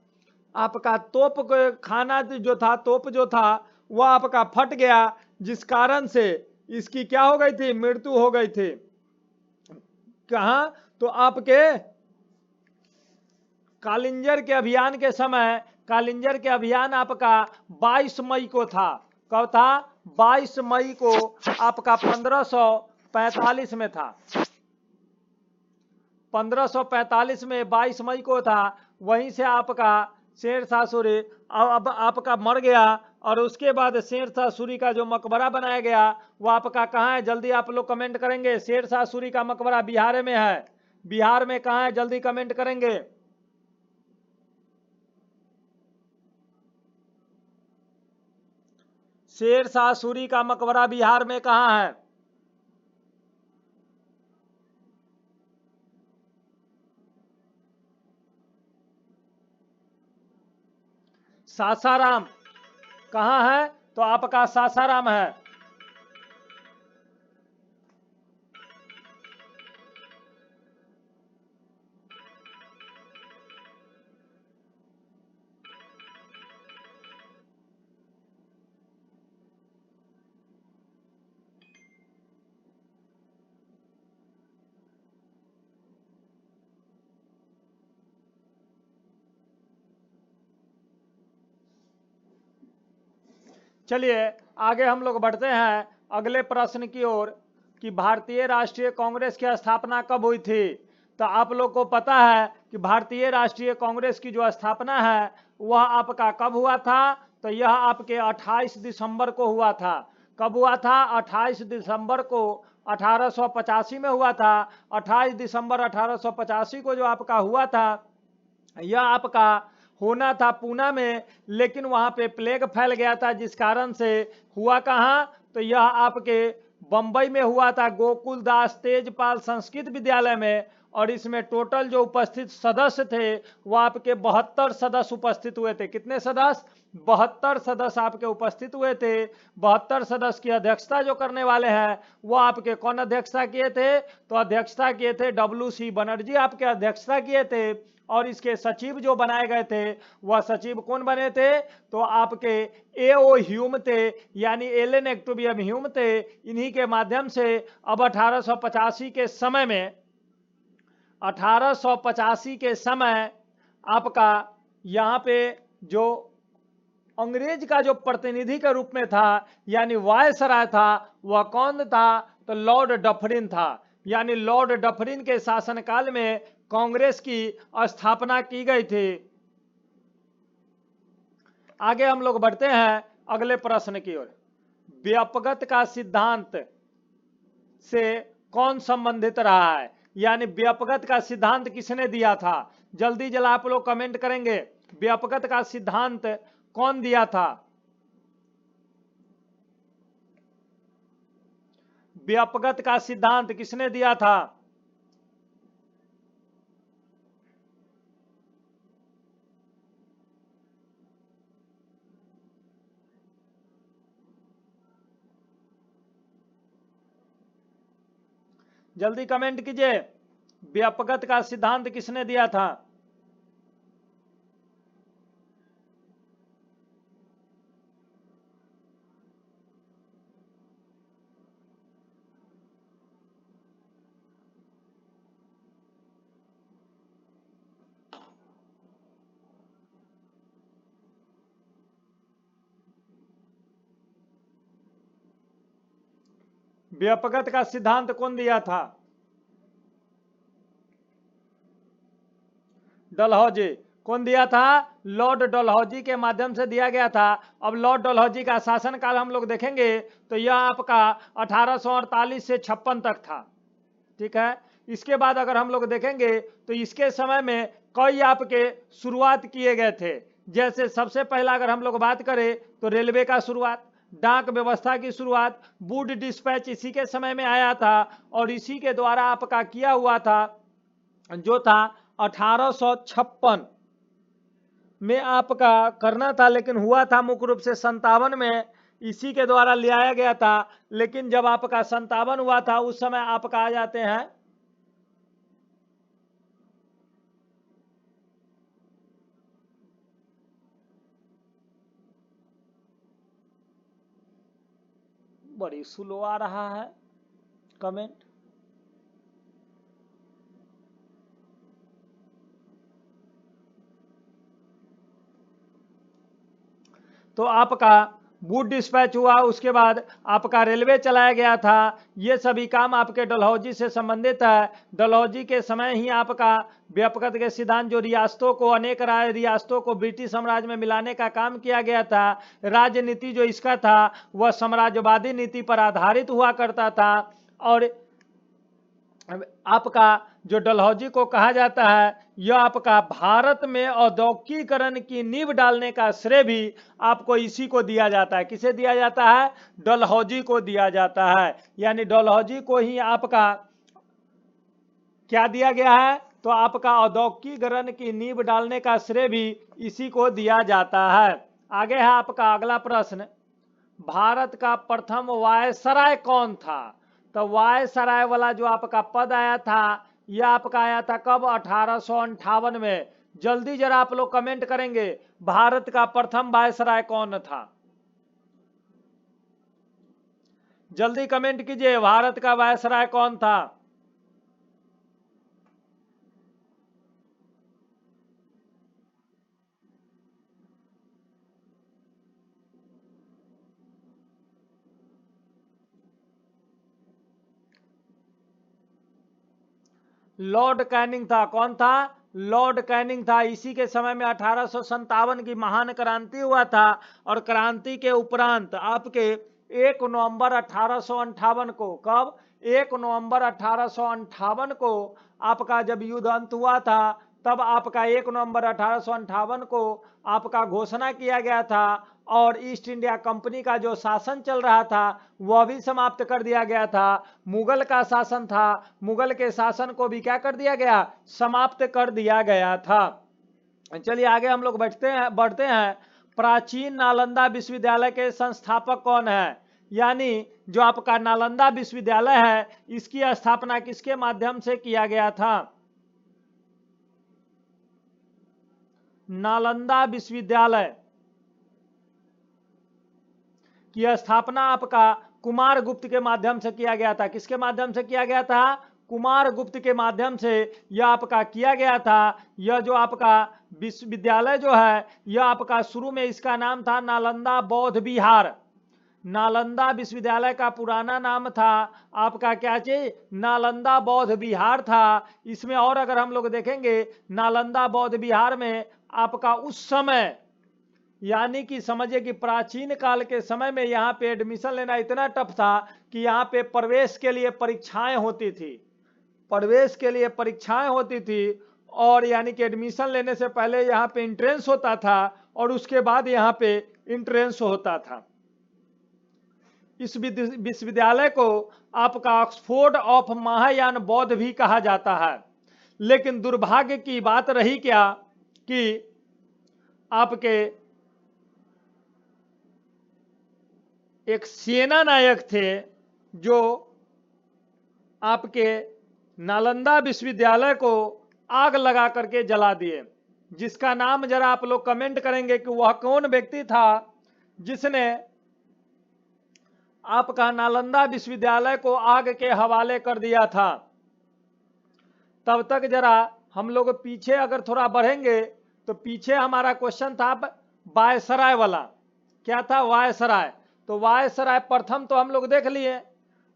Speaker 1: आपका तोप खाना जो था, तोप जो था वह आपका फट गया, जिस कारण से इसकी क्या हो गई थी? मृत्यु हो गई थी। कहां? तो आपके कालिंजर के अभियान के समय, कालिंजर के अभियान आपका 22 मई को था। कब था? 22 मई को आपका 1545 में था। 1545 में 22 मई को था। वहीं से आपका शेरशाह सूरी अब आपका मर गया। और उसके बाद शेरशाह सूरी का जो मकबरा बनाया गया वो आपका कहाँ है? जल्दी आप लोग कमेंट करेंगे। शेरशाह सूरी का मकबरा बिहार में है। बिहार में कहाँ है? जल्दी कमेंट करेंगे। शेरशाह सूरी का मकबरा बिहार में कहाँ है? सासाराम। कहाँ है? तो आपका सासाराम है। चलिए आगे हम लोग बढ़ते हैं अगले प्रश्न की ओर कि भारतीय राष्ट्रीय कांग्रेस की स्थापना कब हुई थी। तो आप लोग को पता है कि भारतीय राष्ट्रीय कांग्रेस की जो स्थापना है वह आपका कब हुआ था? तो यह आपके 28 दिसंबर को हुआ था। कब हुआ था? 28 दिसंबर को 1885 में हुआ था। 28 दिसंबर 1885 को जो आपका हुआ था, यह आपका होना था पूना में, लेकिन वहां पे प्लेग फैल गया था, जिस कारण से हुआ कहाँ? तो यह आपके बंबई में हुआ था, गोकुल दास तेजपाल संस्कृत विद्यालय में। और इसमें टोटल जो उपस्थित सदस्य थे वो आपके 72 सदस्य उपस्थित हुए थे। कितने सदस्य? 72 सदस्य आपके उपस्थित हुए थे। 72 सदस्य की अध्यक्षता जो करने वाले हैं वो आपके कौन अध्यक्षता किए थे? तो अध्यक्षता किए थे WC बनर्जी आपके अध्यक्षता किए थे। और इसके सचिव जो बनाए गए थे वह सचिव कौन बने थे? तो आपके AO ह्यूम थे, यानी एलन एक्टोबियम ह्यूम थे। इन्हीं के माध्यम से अब 1885 के समय में, 1885 के समय आपका यहाँ पे जो अंग्रेज का जो प्रतिनिधि के रूप में था, यानी वायसराय था, वह कौन था? तो लॉर्ड डफरिन था। यानी लॉर्ड डफरिन के शासनकाल में कांग्रेस की स्थापना की गई थी। आगे हम लोग बढ़ते हैं अगले प्रश्न की ओर। व्यापकत का सिद्धांत से कौन संबंधित रहा है? यानी व्यापकत का सिद्धांत किसने दिया था? जल्दी जल्दी आप लोग कमेंट करेंगे। व्यापकत का सिद्धांत कौन दिया था? व्यापकत का सिद्धांत किसने दिया था? जल्दी कमेंट कीजिए। व्यापकत का सिद्धांत किसने दिया था? व्यापकत का सिद्धांत कौन दिया था? डलहौजी। कौन दिया था? लॉर्ड डलहौजी के माध्यम से दिया गया था। अब लॉर्ड डलहौजी का शासनकाल हम लोग देखेंगे तो यह आपका 1848 से 56 तक था। ठीक है। इसके बाद अगर हम लोग देखेंगे तो इसके समय में कई आपके शुरुआत किए गए थे। जैसे सबसे पहला अगर हम लोग बात करें तो रेलवे का शुरुआत, डाक व्यवस्था की शुरुआत, वुड डिस्पैच इसी के समय में आया था और इसी के द्वारा आपका किया हुआ था, जो था 1856 में आपका करना था, लेकिन हुआ था मुख्य रूप से 57 में, इसी के द्वारा ले आया गया था। लेकिन जब आपका 57 हुआ था उस समय आपका आ जाते हैं बड़ी स्लो आ रहा है कमेंट। तो आपका वुड डिस्पैच हुआ, उसके बाद आपका रेलवे चलाया गया था। ये सभी काम आपके डलहौजी से संबंधित है। डलहौजी के समय ही आपका व्यापकता के सिद्धांत, जो रियासतों को, अनेक रियासतों को ब्रिटिश साम्राज्य में मिलाने का काम किया गया था। राजनीति जो इसका था वह साम्राज्यवादी नीति पर आधारित हुआ करता था। और आपका जो डलहौजी को कहा जाता है, यह आपका भारत में औद्योगिकीकरण की नींव डालने का श्रेय भी आपको इसी को दिया जाता है। किसे दिया जाता है? डलहौजी को दिया जाता है। यानी डलहौजी को ही आपका क्या दिया गया है? तो आपका औद्योगिकीकरण की नींव डालने का श्रेय भी इसी को दिया जाता है। आगे है आपका अगला प्रश्न, भारत का प्रथम वायसराय कौन था? तो वायसराय वाला जो आपका पद आया था, यह आपका आया था कब? 1858 में। जल्दी जरा आप लोग कमेंट करेंगे, भारत का प्रथम वायसराय कौन था? जल्दी कमेंट कीजिए, भारत का वायसराय कौन था? लॉर्ड कैनिंग था। कौन था? लॉर्ड कैनिंग था। इसी के समय में 1857 की महान क्रांति हुआ था और क्रांति के उपरांत आपके 1 नवंबर 1858 को, कब? 1 नवंबर 1858 को आपका जब युद्ध अंत हुआ था, तब आपका 1 नवंबर 1858 को आपका घोषणा किया गया था और ईस्ट इंडिया कंपनी का जो शासन चल रहा था वह भी समाप्त कर दिया गया था। मुगल का शासन था, मुगल के शासन को भी क्या कर दिया गया? समाप्त कर दिया गया था। चलिए आगे हम लोग बढ़ते हैं। प्राचीन नालंदा विश्वविद्यालय के संस्थापक कौन है? यानी जो आपका नालंदा विश्वविद्यालय है, इसकी स्थापना किसके माध्यम से किया गया था? नालंदा विश्वविद्यालय की स्थापना आपका कुमार गुप्त के माध्यम से किया गया था। किसके माध्यम से किया गया था? कुमार गुप्त के माध्यम से यह आपका किया गया था। यह जो आपका विश्वविद्यालय जो है, यह आपका शुरू में इसका नाम था नालंदा बौद्ध विहार। नालंदा विश्वविद्यालय का पुराना नाम था आपका क्या चीज? नालंदा बौद्ध विहार था। इसमें और अगर हम लोग देखेंगे, नालंदा बौद्ध विहार में आपका उस समय, यानी कि समझिए कि प्राचीन काल के समय में यहाँ पे एडमिशन लेना इतना टफ था कि यहाँ पे प्रवेश के लिए परीक्षाएं होती थी। प्रवेश के लिए परीक्षाएं होती थी और यानी कि एडमिशन लेने से पहले यहाँ पे इंट्रेंस होता था और उसके बाद यहाँ पे इंट्रेंस होता था। इस विश्वविद्यालय को आपका ऑक्सफोर्ड ऑफ महायान बौद्ध भी कहा जाता है। लेकिन दुर्भाग्य की बात रही क्या कि आपके एक सेना नायक थे जो आपके नालंदा विश्वविद्यालय को आग लगा करके जला दिए, जिसका नाम जरा आप लोग कमेंट करेंगे कि वह कौन व्यक्ति था जिसने आपका नालंदा विश्वविद्यालय को आग के हवाले कर दिया था। तब तक जरा हम लोग पीछे अगर थोड़ा बढ़ेंगे तो पीछे हमारा क्वेश्चन था वायसराय वाला। क्या था? वायसराय। तो वायसराय प्रथम तो हम लोग देख लिए।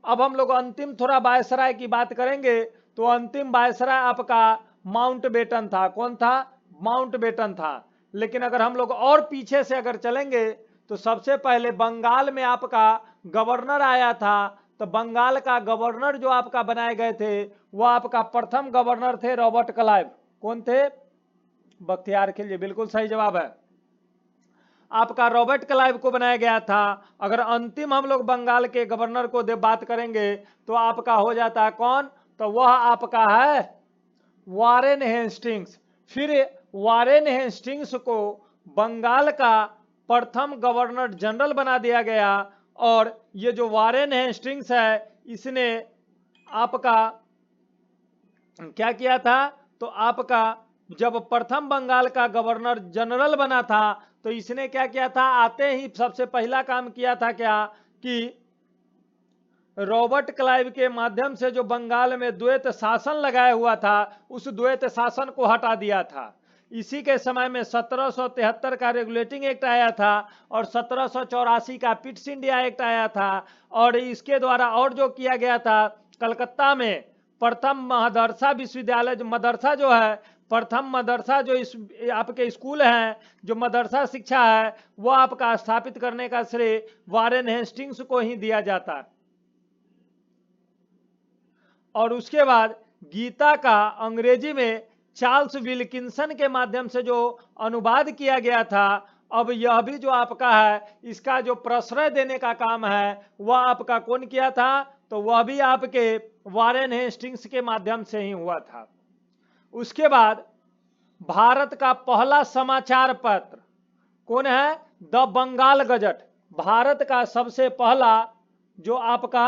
Speaker 1: अब हम लोग अंतिम थोड़ा वायसराय की बात करेंगे। तो अंतिम वायसराय आपका माउंटबेटन था। कौन था? माउंटबेटन था। लेकिन अगर हम लोग और पीछे से अगर चलेंगे तो सबसे पहले बंगाल में आपका गवर्नर आया था। तो बंगाल का गवर्नर जो आपका बनाए गए थे, वह आपका प्रथम गवर्नर थे रॉबर्ट क्लाइव। कौन थे? बख्तियार खिलजी, बिल्कुल सही जवाब है। आपका रॉबर्ट क्लाइव को बनाया गया था। अगर अंतिम हम लोग बंगाल के गवर्नर को बात करेंगे तो आपका हो जाता है कौन, तो वह आपका है वारेन हेस्टिंग्स। फिर वारेन हेस्टिंग्स को बंगाल का प्रथम गवर्नर जनरल बना दिया गया। और ये जो वारेन हेस्टिंग्स है इसने आपका क्या किया था, तो आपका जब प्रथम बंगाल का गवर्नर जनरल बना था तो इसने क्या किया था, आते ही सबसे पहला काम किया था क्या, कि रॉबर्ट क्लाइव के माध्यम से जो बंगाल में द्वैत शासन लगाया हुआ था उस द्वैत शासन को हटा दिया था। इसी के समय में 1773 का रेगुलेटिंग एक्ट आया था और 1784 का पिट्स इंडिया एक्ट आया था। और इसके द्वारा और जो किया गया था, कलकत्ता में प्रथम मदरसा विश्वविद्यालय, जो मदरसा जो है, प्रथम मदरसा जो इस आपके स्कूल हैं, जो मदरसा शिक्षा है, वो आपका स्थापित करने का श्रेय वारेन हेस्टिंग्स को ही दिया जाता है। और उसके बाद गीता का अंग्रेजी में चार्ल्स विल्किंसन के माध्यम से जो अनुवाद किया गया था, अब यह भी जो आपका है इसका जो प्रश्रय देने का काम है वह आपका कौन किया था, तो वह भी आपके वारेन हेस्टिंग्स के माध्यम से ही हुआ था। उसके बाद भारत का पहला समाचार पत्र कौन है, द बंगाल गजट। भारत का सबसे पहला जो आपका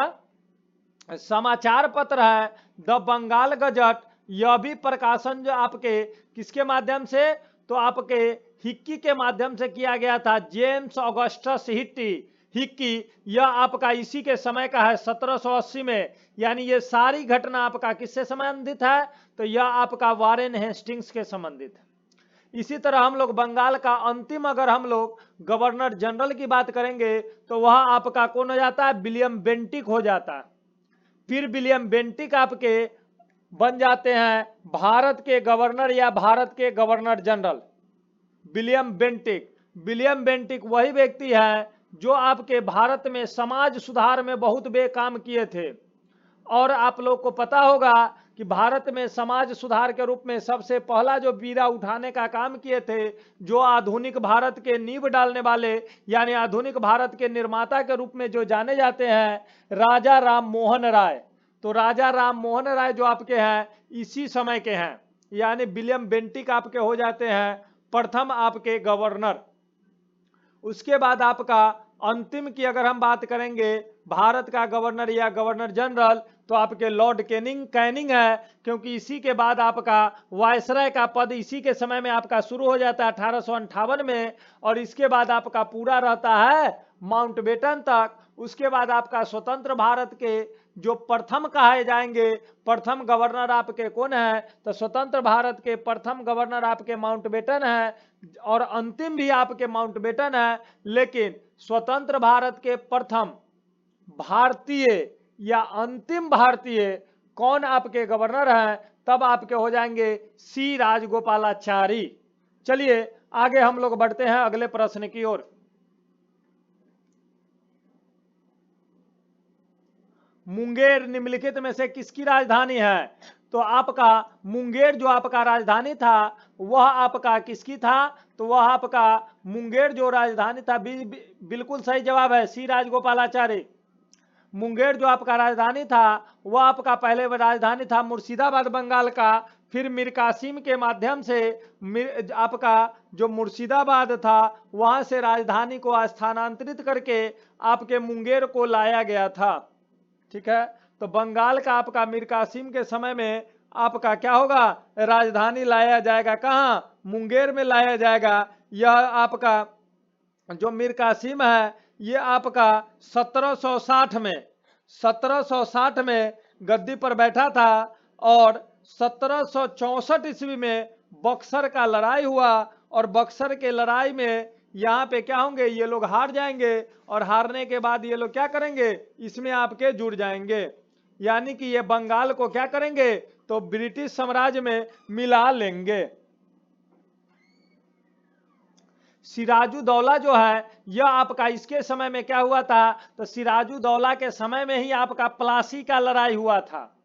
Speaker 1: समाचार पत्र है द बंगाल गजट, यह भी प्रकाशन जो आपके किसके माध्यम से, तो आपके हिक्की के माध्यम से किया गया था, जेम्स ऑगस्टस हिक्की। यह आपका इसी के समय का है, 1780 में। यानी ये सारी घटना आपका किससे संबंधित है, तो यह आपका वारेन हेस्टिंग्स के संबंधित है। इसी तरह हम लोग बंगाल का अंतिम अगर हम लोग गवर्नर जनरल की बात करेंगे तो वह आपका कौन हो जाता है, विलियम बेंटिक हो जाता है। फिर विलियम बेंटिक आपके बन जाते हैं भारत के गवर्नर या भारत के गवर्नर जनरल, विलियम बेंटिक वही व्यक्ति है जो आपके भारत में समाज सुधार में बहुत काम किए थे। और आप लोग को पता होगा कि भारत में समाज सुधार के रूप में सबसे पहला जो बीड़ा उठाने का काम किए थे, जो आधुनिक भारत के नींव डालने वाले यानी आधुनिक भारत के निर्माता के रूप में जो जाने जाते हैं, राजा राम मोहन राय। तो राजा राम मोहन राय जो आपके हैं इसी समय के हैं, यानी विलियम बेंटिक आपके हो जाते हैं प्रथम आपके गवर्नर। उसके बाद आपका अंतिम की अगर हम बात करेंगे भारत का गवर्नर या गवर्नर जनरल, तो आपके लॉर्ड कैनिंग है, क्योंकि इसी के बाद आपका वायसराय का पद इसी के समय में आपका शुरू हो जाता है 1858 में। और इसके बाद आपका पूरा रहता है माउंटबेटन तक। उसके बाद आपका स्वतंत्र भारत के जो प्रथम कहे जाएंगे, प्रथम गवर्नर आपके कौन है, तो स्वतंत्र भारत के प्रथम गवर्नर आपके माउंटबेटन है और अंतिम भी आपके माउंटबेटन है। लेकिन स्वतंत्र भारत के प्रथम भारतीय या अंतिम भारतीय कौन आपके गवर्नर हैं, तब आपके हो जाएंगे सी राजगोपालाचारी। चलिए आगे हम लोग बढ़ते हैं अगले प्रश्न की ओर। मुंगेर निम्नलिखित में से किसकी राजधानी है, तो आपका मुंगेर जो आपका राजधानी था वह आपका किसकी था, तो वह आपका मुंगेर जो राजधानी था, बिल्कुल सही जवाब है सी राजगोपालाचारी। मुंगेर जो आपका राजधानी था वह आपका पहले राजधानी था मुर्शिदाबाद बंगाल का। फिर मीर कासिम के माध्यम से आपका जो मुर्शिदाबाद था वहां से राजधानी को स्थानांतरित करके आपके मुंगेर को लाया गया था। ठीक है, तो बंगाल का आपका मीर कासिम के समय में आपका क्या होगा, राजधानी लाया जाएगा कहाँ, मुंगेर में लाया जाएगा। यह आपका जो मीर कासिम है ये आपका 1760 में गद्दी पर बैठा था और 1764 ईस्वी में बक्सर का लड़ाई हुआ और बक्सर के लड़ाई में यहाँ पे क्या होंगे, ये लोग हार जाएंगे और हारने के बाद ये लोग क्या करेंगे, इसमें आपके जुड़ जाएंगे। यानी कि ये बंगाल को क्या करेंगे, तो ब्रिटिश साम्राज्य में मिला लेंगे। सिराजुद्दौला जो है यह आपका इसके समय में क्या हुआ था, तो सिराजुद्दौला के समय में ही आपका प्लासी का लड़ाई हुआ था।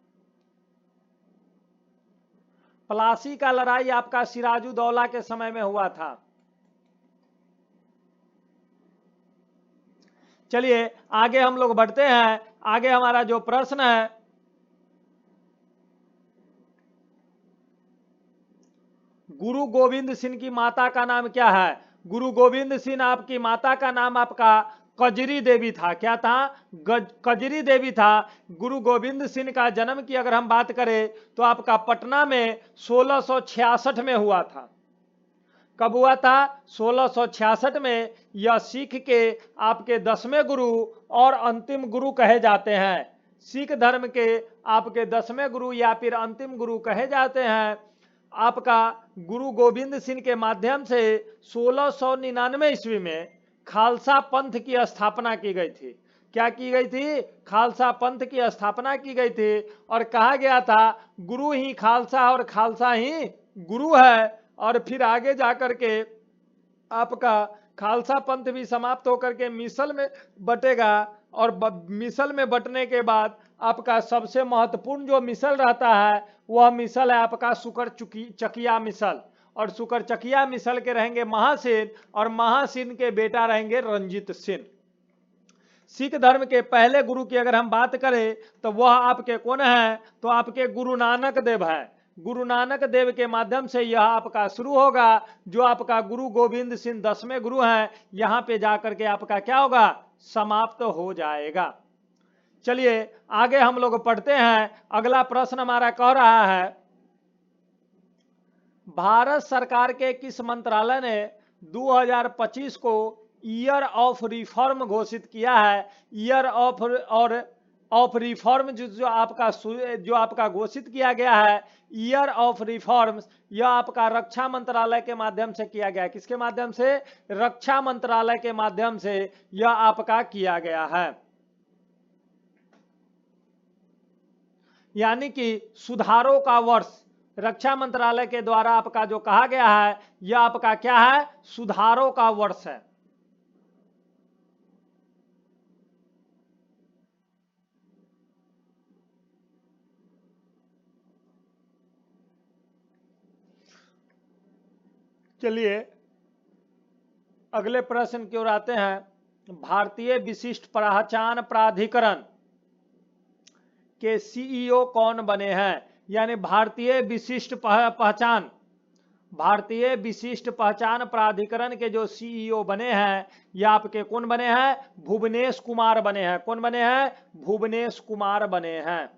Speaker 1: प्लासी का लड़ाई आपका सिराजुद्दौला के समय में हुआ था। चलिए आगे हम लोग बढ़ते हैं। आगे हमारा जो प्रश्न है, गुरु गोविंद सिंह की माता का नाम क्या है? गुरु गोविंद सिंह आपकी माता का नाम आपका कजरी देवी था। क्या था? कजरी देवी था। गुरु गोविंद सिंह का जन्म की अगर हम बात करें तो आपका पटना में 1666 में हुआ था। कब हुआ था? 1666 में। यह सिख के आपके 10वें गुरु और अंतिम गुरु कहे जाते हैं। सिख धर्म के आपके 10वें गुरु या फिर अंतिम गुरु कहे जाते हैं। आपका गुरु गोविंद सिंह के माध्यम से 1699 ईस्वी में खालसा पंथ की स्थापना की गई थी। क्या की गई थी? खालसा पंथ की स्थापना की गई थी और कहा गया था गुरु ही खालसा और खालसा ही गुरु है। और फिर आगे जाकर के आपका खालसा पंथ भी समाप्त होकर के मिसल में बटेगा और मिसल में बटने के बाद आपका सबसे महत्वपूर्ण जो मिसल रहता है वह मिसल है आपका सुकर चकिया मिसल। और सुकर चकिया मिसल के रहेंगे महासेन और महासेन के बेटा रहेंगे रंजीत सिंह। सिख धर्म के पहले गुरु की अगर हम बात करें तो वह आपके कौन है? तो आपके गुरु नानक देव है। गुरु नानक देव के माध्यम से यह आपका शुरू होगा। जो आपका गुरु गोविंद सिंह 10वें गुरु हैं, यहां पे जाकर के आपका क्या होगा? समाप्त हो जाएगा। चलिए आगे हम लोग पढ़ते हैं। अगला प्रश्न हमारा कह रहा है, भारत सरकार के किस मंत्रालय ने 2025 को ईयर ऑफ रिफॉर्म घोषित किया है? ईयर ऑफ रिफॉर्म जो आपका घोषित किया गया है, ईयर ऑफ रिफॉर्म्स, यह आपका रक्षा मंत्रालय के माध्यम से किया गया है। किसके माध्यम से? रक्षा मंत्रालय के माध्यम से यह आपका किया गया है। यानी कि सुधारों का वर्ष रक्षा मंत्रालय के द्वारा आपका जो कहा गया है, यह आपका क्या है? सुधारों का वर्ष है। चलिए अगले प्रश्न की ओर आते हैं। भारतीय विशिष्ट पहचान प्राधिकरण के सीईओ कौन बने हैं? यानी भारतीय विशिष्ट पहचान प्राधिकरण के जो सीईओ बने हैं, ये आपके कौन बने हैं? भुवनेश कुमार बने हैं। कौन बने हैं? भुवनेश कुमार बने हैं।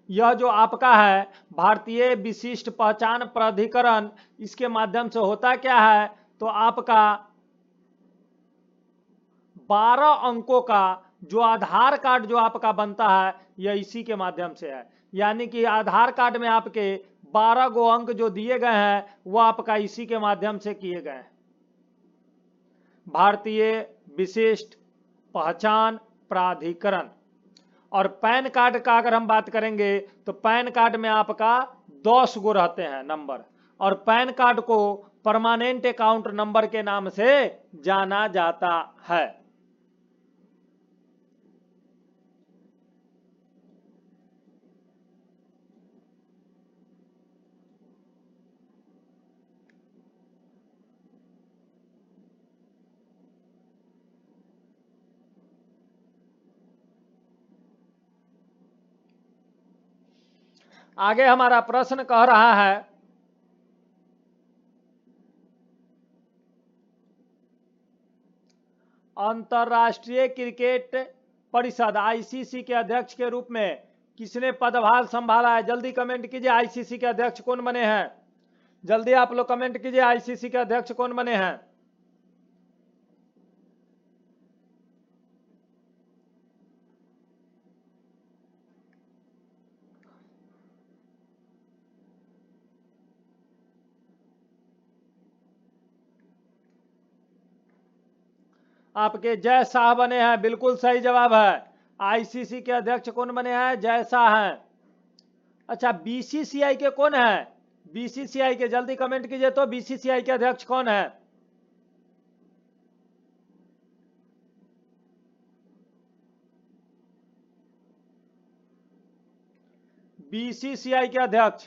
Speaker 1: यह जो आपका है भारतीय विशिष्ट पहचान प्राधिकरण, इसके माध्यम से होता क्या है? तो आपका 12 अंकों का जो आधार कार्ड जो आपका बनता है, यह इसी के माध्यम से है। यानी कि आधार कार्ड में आपके 12 गो अंक जो दिए गए हैं, वो आपका इसी के माध्यम से किए गए हैं। भारतीय विशिष्ट पहचान प्राधिकरण। और पैन कार्ड का अगर हम बात करेंगे तो पैन कार्ड में आपका 10 गो रहते हैं नंबर, और पैन कार्ड को परमानेंट अकाउंट नंबर के नाम से जाना जाता है। आगे हमारा प्रश्न कह रहा है, अंतरराष्ट्रीय क्रिकेट परिषद आईसीसी के अध्यक्ष के रूप में किसने पदभार संभाला है? जल्दी कमेंट कीजिए, आईसीसी के अध्यक्ष कौन बने हैं? जल्दी आप लोग कमेंट कीजिए, आईसीसी के अध्यक्ष कौन बने हैं? आपके जय शाह बने हैं। बिल्कुल सही जवाब है। आईसीसी के अध्यक्ष कौन बने हैं? जय शाह हैं। अच्छा, बीसीसीआई के कौन है? बीसीसीआई के जल्दी कमेंट कीजिए तो बीसीसीआई के अध्यक्ष कौन है? बीसीसीआई के अध्यक्ष?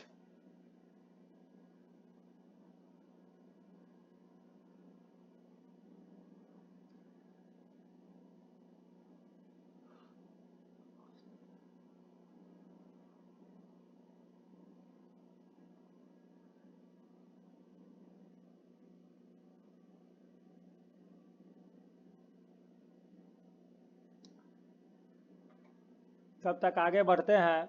Speaker 1: तब तक आगे बढ़ते हैं।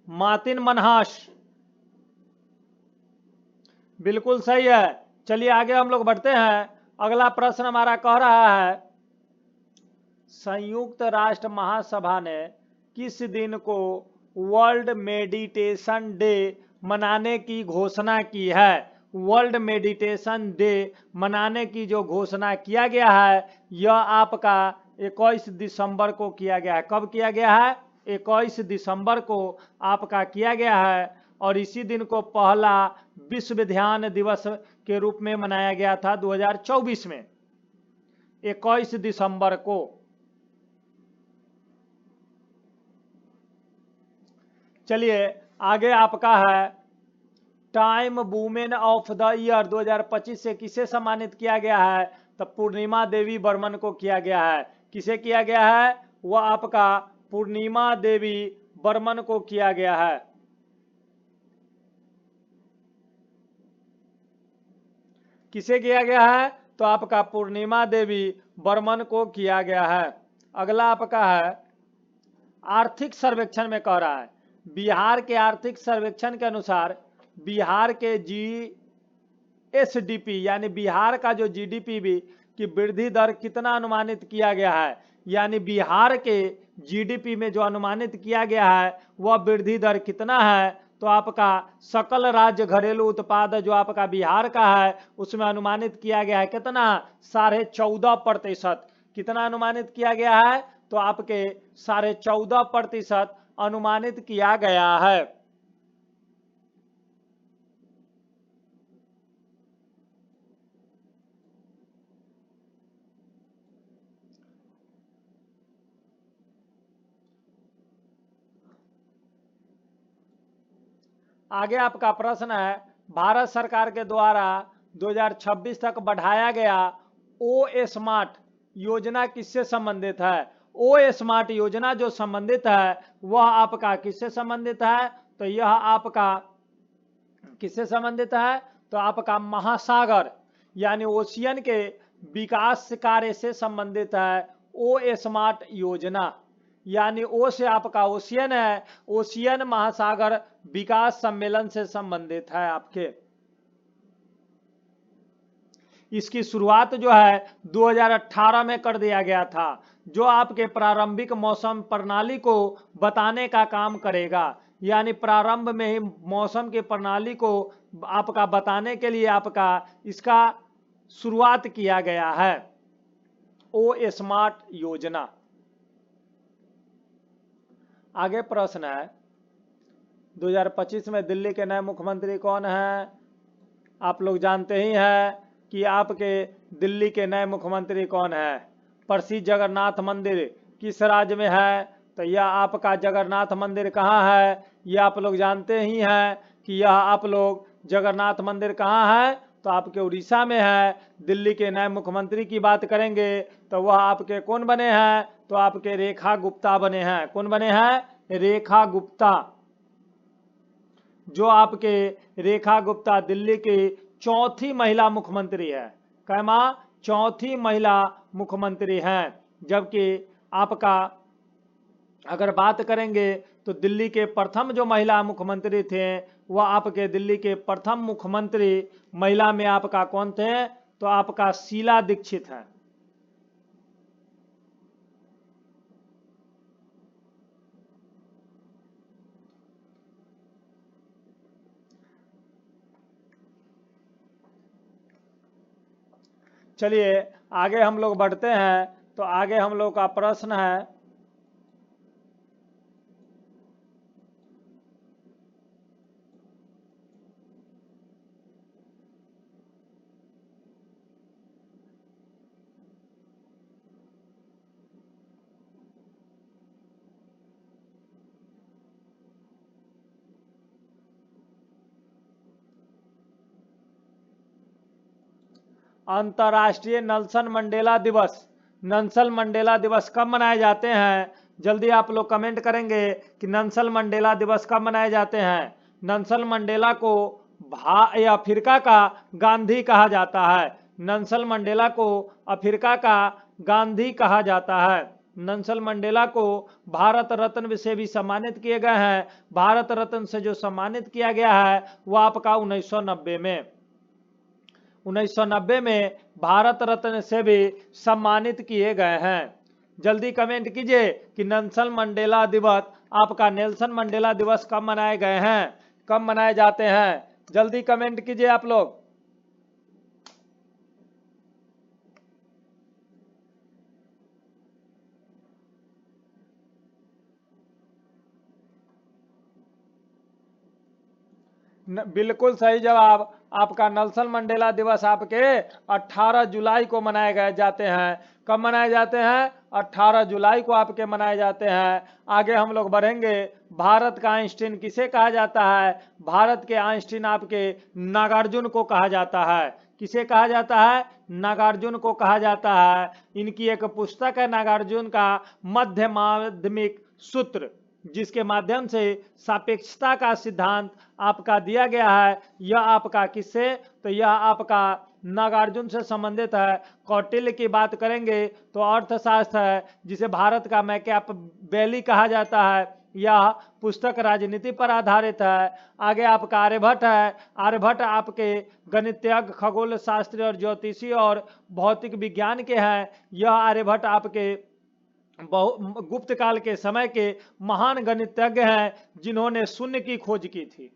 Speaker 1: मार्टिन मनहास, बिल्कुल सही है। चलिए आगे हम लोग बढ़ते हैं। अगला प्रश्न हमारा कह रहा है, संयुक्त राष्ट्र महासभा ने किस दिन को वर्ल्ड मेडिटेशन डे मनाने की घोषणा की है? वर्ल्ड मेडिटेशन डे मनाने की जो घोषणा किया गया है, यह आपका 21 दिसंबर को किया गया है। कब किया गया है? 21 दिसंबर को आपका किया गया है। और इसी दिन को पहला विश्व ध्यान दिवस के रूप में मनाया गया था 2024 में, 21 दिसंबर को। चलिए आगे आपका है, time women of the year 2025 से किसे सम्मानित किया गया है? तो पूर्णिमा देवी बर्मन को किया गया है। किसे किया गया है? वह आपका पूर्णिमा देवी बर्मन को किया गया है। किसे किया गया है? तो आपका पूर्णिमा देवी बर्मन को किया गया है। अगला आपका है, आर्थिक सर्वेक्षण में कह रहा है, बिहार के आर्थिक सर्वेक्षण के अनुसार बिहार के जीएसडीपी यानी बिहार का जो जीडीपी भी की वृद्धि दर कितना अनुमानित किया गया है? यानी बिहार के जीडीपी में जो अनुमानित किया गया है वह वृद्धि दर कितना है? तो आपका सकल राज्य घरेलू उत्पाद जो आपका बिहार का है उसमें अनुमानित किया गया है कितना? 14.5%। कितना अनुमानित किया गया है? तो आपके 14.5% अनुमानित किया गया है। आगे आपका प्रश्न है, भारत सरकार के द्वारा 2026 तक बढ़ाया गया ओ स्मार्ट योजना किससे संबंधित है? ओ स्मार्ट योजना जो संबंधित है वह आपका किससे संबंधित है? तो यह आपका किससे संबंधित है? तो आपका महासागर यानी ओशियन के विकास कार्य से संबंधित है ओ स्मार्ट योजना। यानी ओ से आपका ओशियन है, ओशियन महासागर विकास सम्मेलन से संबंधित है आपके। इसकी शुरुआत जो है 2018 में कर दिया गया था, जो आपके प्रारंभिक मौसम प्रणाली को बताने का काम करेगा। यानी प्रारंभ में ही मौसम की प्रणाली को आपका बताने के लिए आपका इसका शुरुआत किया गया है, ओ स्मार्ट योजना। आगे प्रश्न है, 2025 में दिल्ली के नए मुख्यमंत्री कौन हैं? आप लोग जानते ही हैं कि आपके दिल्ली के नए मुख्यमंत्री कौन है। प्रसिद्ध जगन्नाथ मंदिर किस राज्य में है? तो यह आपका जगन्नाथ मंदिर कहाँ है? यह आप लोग जानते ही हैं कि यह आप लोग जगन्नाथ मंदिर कहाँ है? तो आपके उड़ीसा में है। दिल्ली के नए मुख्यमंत्री की बात करेंगे तो वह आपके कौन बने हैं? तो आपके रेखा गुप्ता बने हैं। कौन बने हैं? रेखा गुप्ता। जो आपके रेखा गुप्ता दिल्ली की चौथी महिला मुख्यमंत्री है। कैमा? चौथी महिला मुख्यमंत्री हैं। जबकि आपका अगर बात करेंगे तो दिल्ली के प्रथम जो महिला मुख्यमंत्री थे वह आपके दिल्ली के प्रथम मुख्यमंत्री महिला में आपका कौन थे? तो आपका शीला दीक्षित है। चलिए आगे हम लोग बढ़ते हैं। तो आगे हम लोग का प्रश्न है, अंतर्राष्ट्रीय नेल्सन मंडेला दिवस। नेल्सन मंडेला दिवस कब मनाए जाते हैं? जल्दी आप लोग कमेंट करेंगे कि नेल्सन मंडेला दिवस कब मनाए जाते हैं। नेल्सन मंडेला को अफ्रीका का गांधी कहा जाता है। नेल्सन मंडेला को अफ्रीका का गांधी कहा जाता है। नेल्सन मंडेला को भारत रत्न से भी सम्मानित किए गए हैं। भारत रत्न से जो सम्मानित किया गया है वो आपका 1990 में 1990 में भारत रत्न से भी सम्मानित किए गए हैं। जल्दी कमेंट कीजिए कि नेल्सन मंडेला दिवस, आपका नेल्सन मंडेला दिवस कब मनाए गए हैं, कब मनाए जाते हैं। जल्दी कमेंट कीजिए आप लोग। बिल्कुल सही जवाब। आपका नेल्सन मंडेला दिवस आपके 18 जुलाई को मनाए जाते हैं। कब मनाए जाते हैं? 18 जुलाई को आपके मनाए जाते हैं। आगे हम लोग बढ़ेंगे। भारत का आइंस्टीन किसे कहा जाता है? भारत के आइंस्टीन आपके नागार्जुन को कहा जाता है। किसे कहा जाता है? नागार्जुन को कहा जाता है। इनकी एक पुस्तक है नागार्जुन का मध्य माध्यमिक सूत्र, जिसके माध्यम से सापेक्षता का सिद्धांत आपका दिया गया है। यह आपका किससे? तो यह आपका नागार्जुन से संबंधित है। कौटिल्य की बात करेंगे तो अर्थशास्त्र है, जिसे भारत का मैकियावेली कहा जाता है। यह पुस्तक राजनीति पर आधारित है। आगे आपका आर्यभट्ट है। आर्यभट्ट आपके गणितज्ञ, खगोल शास्त्री और ज्योतिषी और भौतिक विज्ञान के हैं। यह आर्यभट्ट आपके गुप्त काल के समय के महान गणितज्ञ हैं, जिन्होंने शून्य की खोज की थी।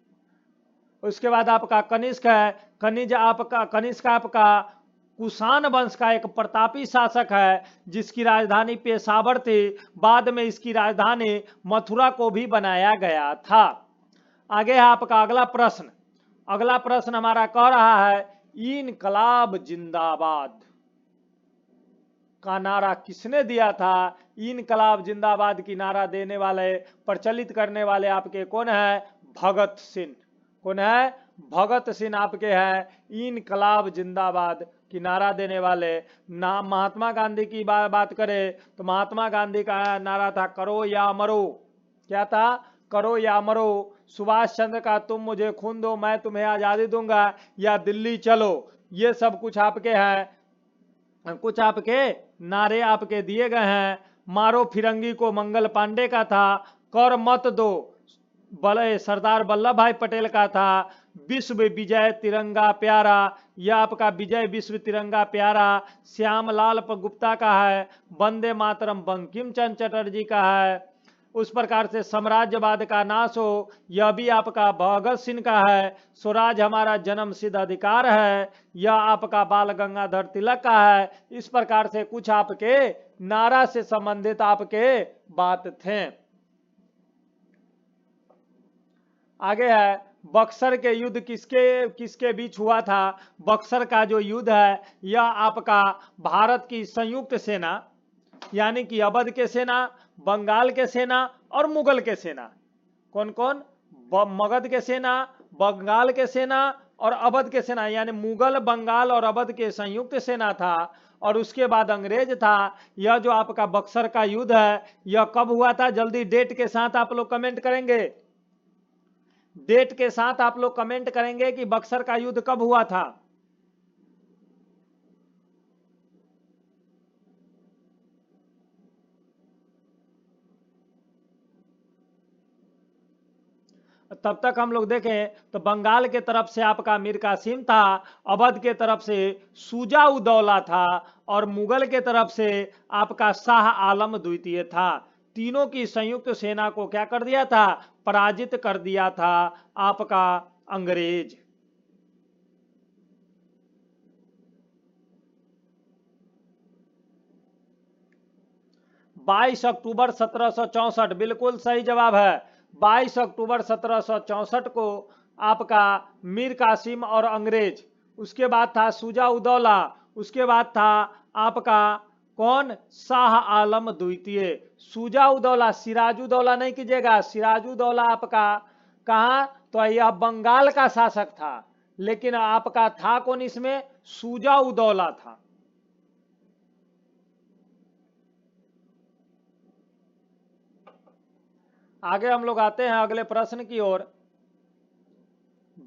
Speaker 1: उसके बाद आपका कनिष्क है। कनिष्क आपका कुषाण वंश का एक प्रतापी शासक है, जिसकी राजधानी पेशावर थी। बाद में इसकी राजधानी मथुरा को भी बनाया गया था। आगे है आपका अगला प्रश्न। अगला प्रश्न हमारा कह रहा है, इनकलाब जिंदाबाद का नारा किसने दिया था? इनकलाब जिंदाबाद की नारा देने वाले, प्रचलित करने वाले आपके कौन है? भगत सिंह। कौन है? भगत सिंह आपके हैं इनकलाब जिंदाबाद की नारा देने वाले। महात्मा गांधी की बात करें तो महात्मा गांधी का नारा था करो या मरो। क्या था? करो या मरो। सुभाष चंद्र का तुम मुझे खून दो मैं तुम्हें आजादी दूंगा, या दिल्ली चलो। ये सब कुछ आपके हैं, कुछ आपके नारे आपके दिए गए हैं। मारो फिरंगी को मंगल पांडे का था। कर मत दो सरदार वल्लभ भाई पटेल का था। विश्व विजय तिरंगा प्यारा, यह आपका विजय विश्व तिरंगा प्यारा श्यामलाल गुप्ता का है। वंदे मातरम बंकिम चंद्र चटर्जी का है। उस प्रकार से साम्राज्यवाद का नाश हो, यह भी आपका भगत सिंह का है। स्वराज हमारा जन्म सिद्ध अधिकार है, यह आपका बाल गंगाधर तिलक का है। इस प्रकार से कुछ आपके नारा से संबंधित आपके बात थे। आगे है, बक्सर के युद्ध किसके बीच हुआ था? बक्सर का जो युद्ध है यह आपका भारत की संयुक्त सेना, यानी कि अवध के सेना, बंगाल के सेना और मुगल के सेना। कौन कौन? मगध के सेना, बंगाल के सेना और अवध के सेना, यानी मुगल, बंगाल और अवध के संयुक्त सेना था। और उसके बाद अंग्रेज था। यह जो आपका बक्सर का युद्ध है यह कब हुआ था? जल्दी डेट के साथ आप लोग कमेंट करेंगे। डेट के साथ आप लोग कमेंट करेंगे कि बक्सर का युद्ध कब हुआ था। तब तक हम लोग देखें तो बंगाल के तरफ से आपका मीर कासिम था, अवध के तरफ से शुजा उदौला था और मुगल के तरफ से आपका शाह आलम द्वितीय था। तीनों की संयुक्त सेना को क्या कर दिया था? पराजित कर दिया था आपका अंग्रेज। बाईस अक्टूबर 1764 बिल्कुल सही जवाब है। 22 अक्टूबर 1764 को आपका मीर कासिम और अंग्रेज, उसके बाद था शुजा उदौला, उसके बाद था आपका कौन? शाह आलम द्वितीय। शुजा उदौला, सिराजुदौला नहीं कीजिएगा। सिराजुदौला आपका कहाँ? तो यह बंगाल का शासक था। लेकिन आपका था कौन इसमें? शुजा उदौला था। आगे हम लोग आते हैं अगले प्रश्न की ओर।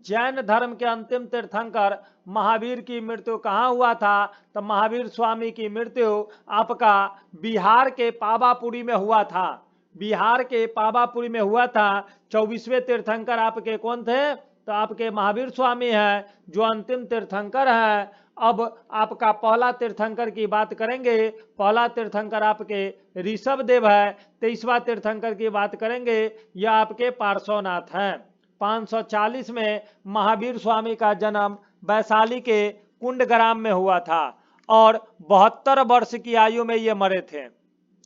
Speaker 1: जैन धर्म के अंतिम तीर्थंकर महावीर की मृत्यु कहाँ हुआ था? तो महावीर स्वामी की मृत्यु आपका बिहार के पावापुरी में हुआ था। बिहार के पावापुरी में हुआ था। 24वें तीर्थंकर आपके कौन थे? तो आपके महावीर स्वामी हैं जो अंतिम तीर्थंकर हैं। अब आपका पहला तीर्थंकर की बात करेंगे। पहला तीर्थंकर आपके ऋषभ देव है। 23वां तीर्थंकर की बात करेंगे, यह आपके पार्श्वनाथ हैं। 540 में महावीर स्वामी का जन्म वैशाली के कुंडग्राम में हुआ था और 72 वर्ष की आयु में ये मरे थे।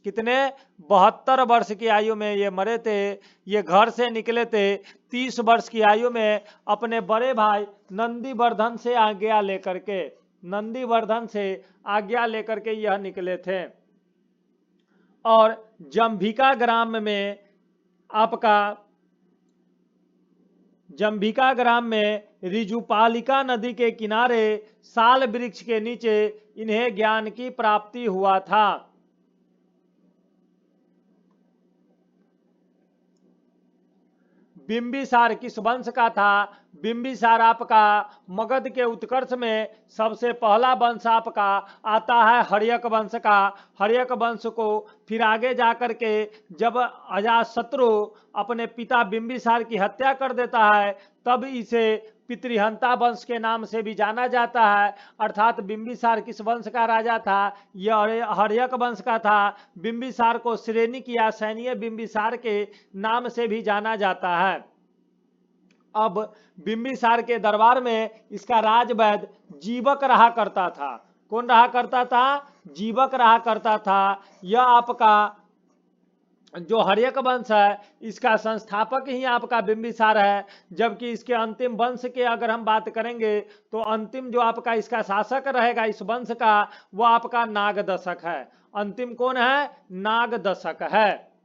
Speaker 1: कितने? 72 वर्ष की आयु में ये मरे थे। ये घर से निकले थे 30 वर्ष की आयु में अपने बड़े भाई नंदीवर्धन से आज्ञा लेकर के, नंदीवर्धन से आज्ञा लेकर के यह निकले थे। और जंभिका ग्राम में आपका जंभिका ग्राम में रिजुपालिका नदी के किनारे साल वृक्ष के नीचे इन्हें ज्ञान की प्राप्ति हुआ था। बिंबिसार किस वंश का था? बिंबिसार आपका मगध के उत्कर्ष में सबसे पहला वंश आपका आता है हर्यक वंश का। हर्यक वंश को फिर आगे जाकर के जब अजातशत्रु अपने पिता बिंबिसार की हत्या कर देता है, तब इसे पितृहंता वंश के नाम से भी जाना जाता है। अर्थात बिंबिसार किस वंश का राजा था? यह हर्यक वंश का था। बिंबिसार को श्रेणिक या सैन्य बिंबिसार के नाम से भी जाना जाता है। अब बिंबिसार के दरबार में इसका राजवैद जीवक रहा करता था। कौन रहा करता था? जीवक रहा करता था। यह आपका जो हर्यक वंश है इसका संस्थापक ही आपका बिंबिसार है। जबकि इसके अंतिम वंश के अगर हम बात करेंगे तो अंतिम जो आपका इसका शासक रहेगा इस वंश का, वो आपका नागदशक है। अंतिम कौन है? नागदशक है।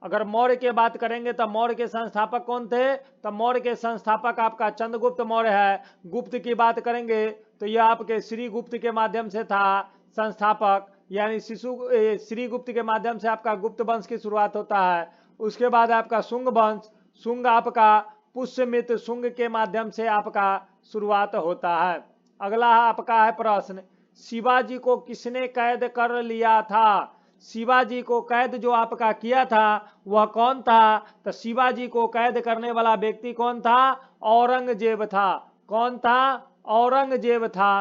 Speaker 1: अगर मौर्य की बात करेंगे तो मौर्य के संस्थापक कौन थे? तो मौर्य के संस्थापक आपका चंद्रगुप्त मौर्य है। गुप्त की बात करेंगे तो यह आपके श्रीगुप्त के माध्यम से था संस्थापक, यानी श्रीगुप्त के माध्यम से आपका गुप्त वंश की शुरुआत होता है। उसके बाद आपका शुंग वंश, शुंग आपका पुष्यमित्र शुंग के माध्यम से आपका शुरुआत होता है। अगला आपका है प्रश्न, शिवाजी को किसने कैद कर लिया था? शिवाजी को कैद जो आपका किया था वह कौन था? तो शिवाजी को कैद करने वाला व्यक्ति कौन था? औरंगजेब था। कौन था? औरंगजेब था।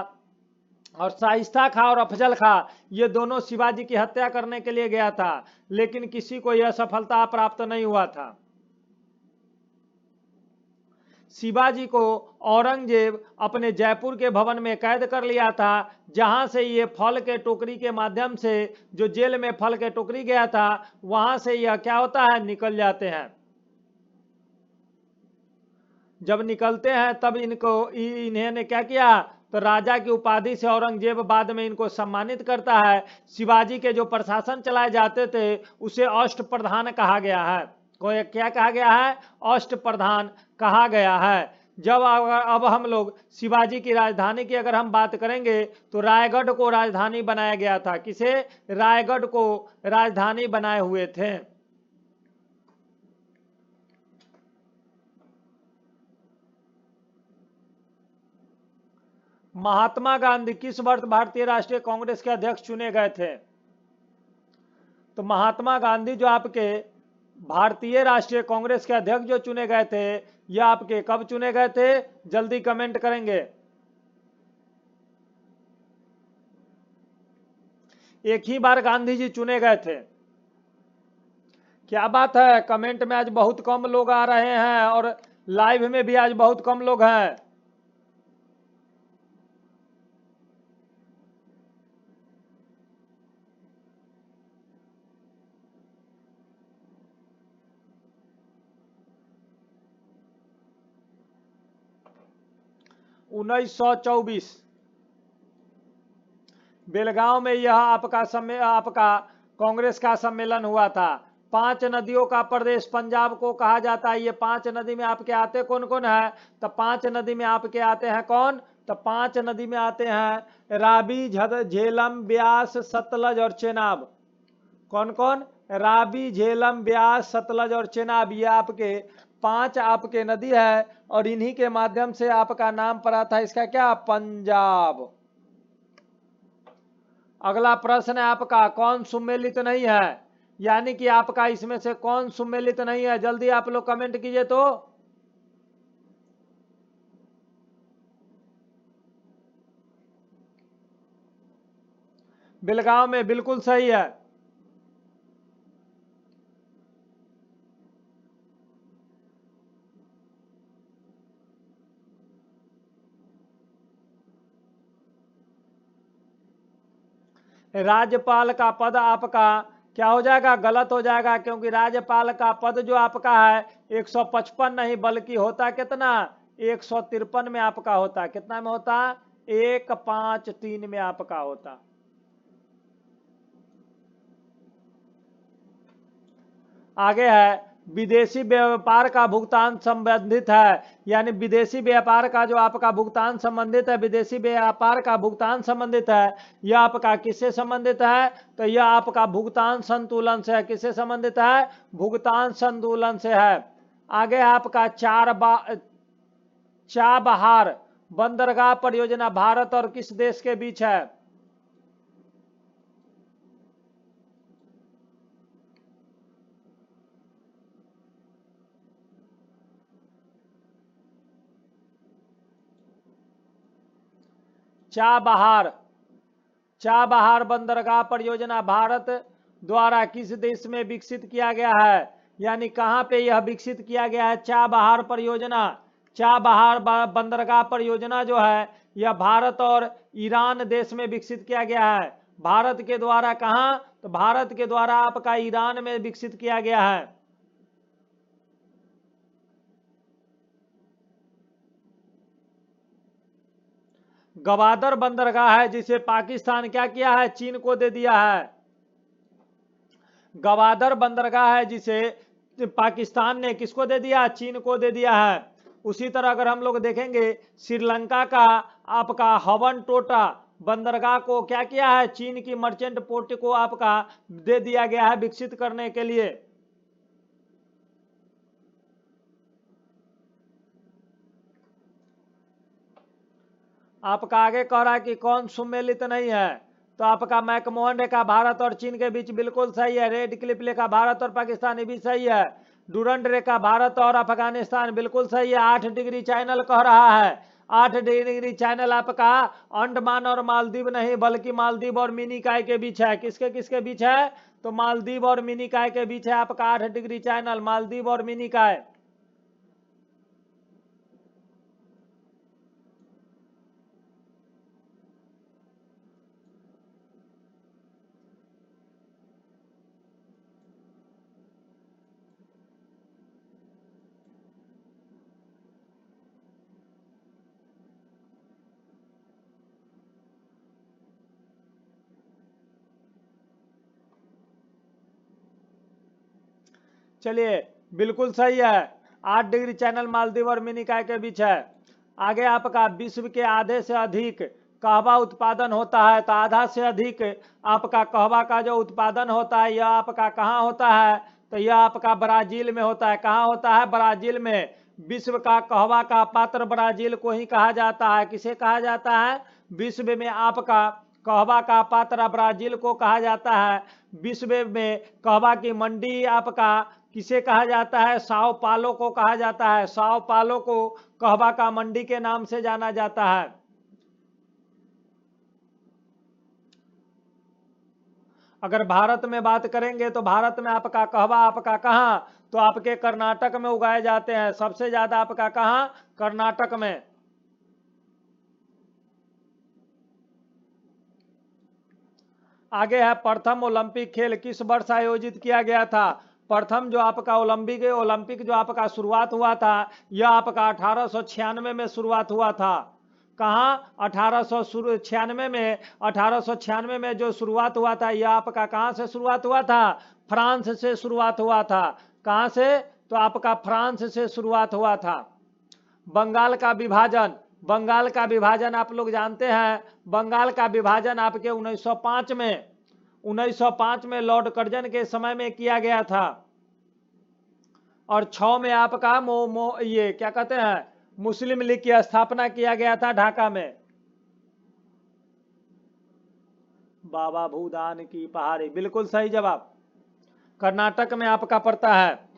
Speaker 1: और शाइस्ता खां और अफजल खां ये दोनों शिवाजी की हत्या करने के लिए गया था, लेकिन किसी को यह सफलता प्राप्त नहीं हुआ था। शिवाजी को औरंगजेब अपने जयपुर के भवन में कैद कर लिया था, जहां से ये फल के टोकरी के माध्यम से, जो जेल में फल के टोकरी गया था, वहां से यह क्या होता है? निकल जाते हैं। जब निकलते हैं तब इन्हें क्या किया? तो राजा की उपाधि से औरंगजेब बाद में इनको सम्मानित करता है। शिवाजी के जो प्रशासन चलाए जाते थे उसे अष्ट प्रधान कहा गया है। कोई क्या कहा गया है? अष्ट प्रधान कहा गया है। जब अब हम लोग शिवाजी की राजधानी की अगर हम बात करेंगे तो रायगढ़ को राजधानी बनाया गया था। किसे? रायगढ़ को राजधानी बनाए हुए थे। महात्मा गांधी किस वर्ष भारतीय राष्ट्रीय कांग्रेस के अध्यक्ष चुने गए थे? तो महात्मा गांधी जो आपके भारतीय राष्ट्रीय कांग्रेस के अध्यक्ष जो चुने गए थे, यह आपके कब चुने गए थे? जल्दी कमेंट करेंगे। एक ही बार गांधी जी चुने गए थे। क्या बात है, कमेंट में आज बहुत कम लोग आ रहे हैं और लाइव में भी आज बहुत कम लोग हैं। उन्नीस सौ 24 बेलगांव में यह आपका कांग्रेस का सम्मेलन हुआ था। 5 नदियों का प्रदेश पंजाब को कहा जाता है। ये 5 नदी में आपके आते कौन कौन है? तो 5 नदी में आपके आते हैं कौन? तो 5 नदी में आते हैं रावी, झेलम, ब्यास, सतलज और चेनाब। कौन कौन? रावी, झेलम, ब्यास, सतलज और चेनाब। ये आपके 5 आपके नदी है और इन्हीं के माध्यम से आपका नाम पड़ा था इसका क्या? पंजाब। अगला प्रश्न है आपका, कौन सुमेलित नहीं है? यानी कि आपका इसमें से कौन सुमेलित नहीं है? जल्दी आप लोग कमेंट कीजिए तो। बिलगांव में बिल्कुल सही है। राज्यपाल का पद आपका क्या हो जाएगा? गलत हो जाएगा, क्योंकि राज्यपाल का पद जो आपका है 155 नहीं बल्कि होता कितना? 153 में आपका होता। कितना में होता? 153 में आपका होता। आगे है, विदेशी व्यापार का भुगतान संबंधित है। यानी विदेशी व्यापार का जो आपका भुगतान संबंधित है, विदेशी व्यापार का भुगतान संबंधित है, यह आपका किससे संबंधित है? तो यह आपका भुगतान संतुलन से है। किससे संबंधित है? भुगतान संतुलन से है। आगे आपका चाबहार बंदरगाह परियोजना भारत और किस देश के बीच है? चाबहार बंदरगाह परियोजना भारत द्वारा किस देश में विकसित किया गया है? यानी कहां पे यह विकसित किया गया है? चाबहार परियोजना, चाबहार बंदरगाह परियोजना जो है यह भारत और ईरान देश में विकसित किया गया है। भारत के द्वारा कहां? तो भारत के द्वारा आपका ईरान में विकसित किया गया है। गवादर बंदरगाह है जिसे पाकिस्तान क्या किया है? चीन को दे दिया है। गवादर बंदरगाह है जिसे पाकिस्तान ने किसको दे दिया? चीन को दे दिया है। उसी तरह अगर हम लोग देखेंगे श्रीलंका का आपका हवन टोटा बंदरगाह को क्या किया है? चीन की मर्चेंट पोर्ट को आपका दे दिया गया है विकसित करने के लिए। आपका आगे कह रहा है कि कौन सुमेलित नहीं है? तो आपका मैकमोहन रेखा भारत और चीन के बीच बिल्कुल सही है। रेड क्लिफ रेखा भारत और पाकिस्तान ये भी सही है। डूरंड रेखा भारत और अफगानिस्तान बिल्कुल सही है। 8 डिग्री चैनल कह रहा है। 8 डिग्री चैनल आपका अंडमान और मालदीव नहीं बल्कि मालदीव और मिनीकॉय के बीच है। किसके किसके बीच है? तो मालदीव और मिनीकॉय के बीच है आपका 8 डिग्री चैनल, मालदीव और मिनीकॉय। चलिए बिल्कुल सही है। 8 डिग्री चैनल मालदीव और मिनीकॉय के बीच है। आगे आपका विश्व के आधे से अधिक कहवा उत्पादन होता है। तो आधा से अधिक आपका कहवा का जो उत्पादन होता है यह आपका कहाँ होता है? तो यह आपका ब्राजील में होता है। कहाँ होता है? ब्राजील में। विश्व का कहवा का पात्र ब्राजील को ही कहा जाता है। किसे कहा जाता है? विश्व में आपका कहवा का पात्र ब्राजील को कहा जाता है। विश्व में कहवा की मंडी आपका किसे कहा जाता है? साओ पालो को कहा जाता है। साओ पालो को कहवा का मंडी के नाम से जाना जाता है। अगर भारत में बात करेंगे तो भारत में आपका कहवा आपका कहाँ? तो आपके कर्नाटक में उगाए जाते हैं। सबसे ज्यादा आपका कहाँ? कर्नाटक में। आगे है, प्रथम ओलंपिक खेल किस वर्ष आयोजित किया गया था? प्रथम जो आपका ओलंपिक जो आपका शुरुआत हुआ था यह आपका 1896 में शुरुआत हुआ था। कहाँ? 1896 में। 1896 में जो शुरुआत हुआ था यह आपका कहाँ से शुरुआत हुआ था? फ्रांस से शुरुआत हुआ था। कहां से? तो आपका फ्रांस से शुरुआत हुआ था। बंगाल का विभाजन, बंगाल का विभाजन आप लोग जानते हैं, बंगाल का विभाजन आपके 1905 में लॉर्ड कर्जन के समय में किया गया था। और 6 में आपका ये क्या कहते हैं, मुस्लिम लीग की स्थापना किया गया था ढाका में। बाबा भूदान की पहाड़ी, बिल्कुल सही जवाब, कर्नाटक में आपका पड़ता है।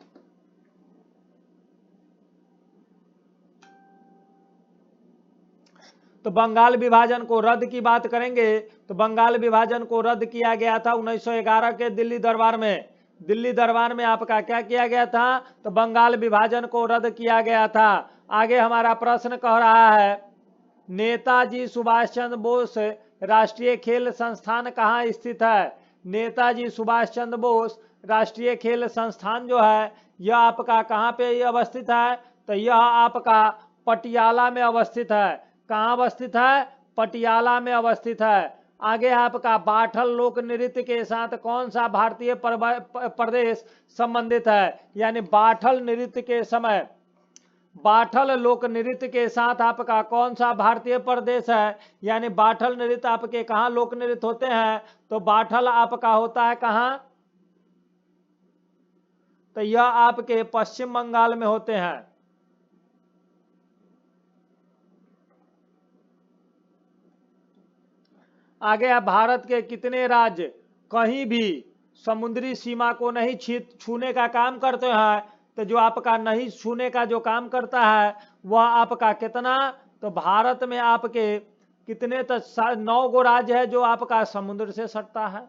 Speaker 1: तो बंगाल विभाजन को रद्द की बात करेंगे तो बंगाल विभाजन को रद्द किया गया था 1911 के दिल्ली दरबार में। दिल्ली दरबार में आपका क्या किया गया था? तो बंगाल विभाजन को रद्द किया गया था। आगे हमारा प्रश्न कह रहा है, नेताजी सुभाष चंद्र बोस राष्ट्रीय खेल संस्थान कहाँ स्थित है? नेताजी सुभाष चंद्र बोस राष्ट्रीय खेल संस्थान जो है यह आपका कहाँ पे अवस्थित है? तो यह आपका पटियाला में अवस्थित है। कहाँ अवस्थित है? पटियाला में अवस्थित है। आगे आपका बाठल लोक नृत्य के साथ कौन सा भारतीय प्रदेश संबंधित है? यानी बाठल नृत्य के समय, बाठल लोक नृत्य के साथ आपका कौन सा भारतीय प्रदेश है? यानी बाठल नृत्य आपके कहाँ लोक नृत्य होते हैं? तो बाठल आपका होता है कहाँ? तो यह आपके पश्चिम बंगाल में होते हैं। आगे आप, भारत के कितने राज्य कहीं भी समुद्री सीमा को नहीं छूने का काम करते हैं? तो जो आपका नहीं छूने का जो काम करता है वह आपका कितना? तो भारत में आपके कितने? तो 9 गो राज्य है जो आपका समुद्र से सटता है।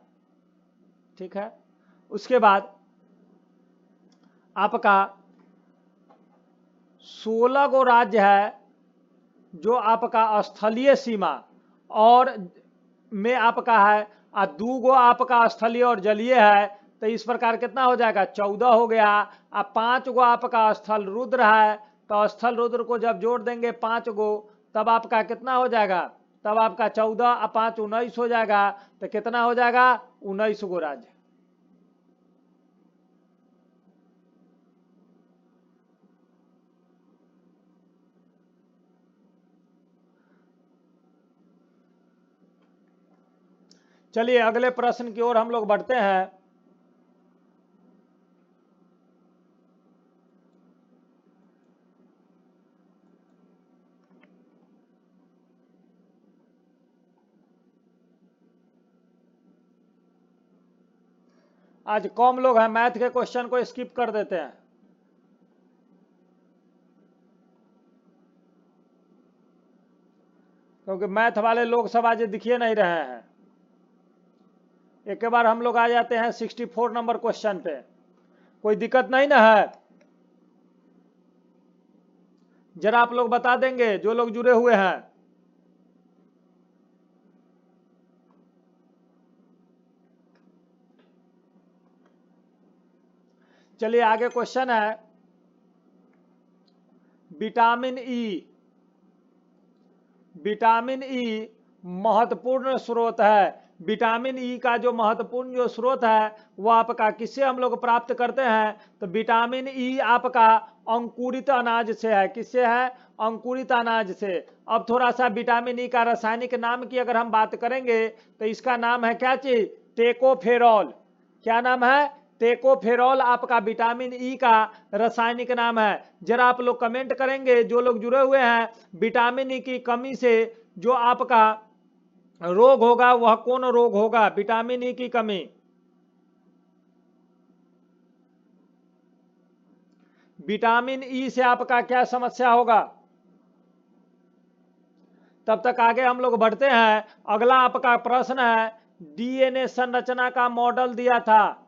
Speaker 1: ठीक है, उसके बाद आपका 16 गो राज्य है जो आपका स्थलीय सीमा और में आपका है, और 2 गो आपका स्थलीय और जलीय है। तो इस प्रकार कितना हो जाएगा? 14 हो गया। अब 5 गो आपका स्थल रुद्र है, तो स्थल रुद्र को जब जोड़ देंगे 5 गो, तब आपका कितना हो जाएगा? तब आपका 14 और 5 19 हो जाएगा। तो कितना हो जाएगा? 19 गो राज्य। चलिए अगले प्रश्न की ओर हम लोग बढ़ते हैं। आज कम लोग हैं, मैथ के क्वेश्चन को स्किप कर देते हैं। क्योंकि मैथ वाले लोग सब आज दिखिए नहीं रहे हैं। एक बार हम लोग आ जाते हैं 64 नंबर क्वेश्चन पे। कोई दिक्कत नहीं ना है? जरा आप लोग बता देंगे जो लोग जुड़े हुए हैं। चलिए आगे क्वेश्चन है, विटामिन ई। विटामिन ई महत्वपूर्ण स्रोत है। विटामिन ई का जो महत्वपूर्ण जो स्रोत है वो आपका किससे हम लोग प्राप्त करते हैं? तो विटामिन ई आपका अंकुरित अनाज से है। किससे है? अंकुरित अनाज से। अब थोड़ा सा विटामिन ई का रासायनिक नाम की अगर हम बात करेंगे तो इसका नाम है क्या चीज? टेकोफेरॉल। क्या नाम है? टेकोफेरॉल आपका विटामिन ई का रासायनिक नाम है। जरा आप लोग कमेंट करेंगे जो लोग जुड़े हुए हैं, विटामिन ई की कमी से जो आपका रोग होगा वह कौन रोग होगा? विटामिन ई की कमी। विटामिन ई से आपका क्या समस्या होगा? तब तक आगे हम लोग बढ़ते हैं। अगला आपका प्रश्न है, डीएनए संरचना का मॉडल दिया था।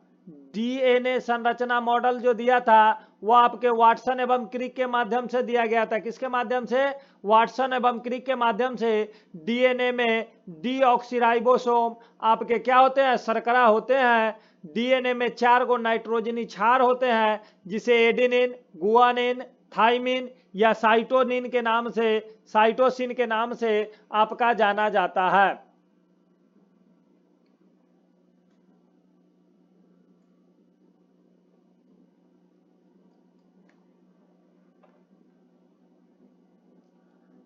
Speaker 1: डीएनए संरचना मॉडल जो दिया था वो आपके वाटसन एवं क्रिक के माध्यम से दिया गया था। किसके माध्यम से? वाटसन एवं क्रिक के माध्यम से। डीएनए में डीऑक्सीराइबोसोम आपके क्या होते हैं? शर्करा होते हैं। डीएनए में 4 गो नाइट्रोजनी क्षार होते हैं जिसे एडेनिन, गुआनिन, थाइमिन या साइटोनिन के नाम से, साइटोसिन के नाम से आपका जाना जाता है।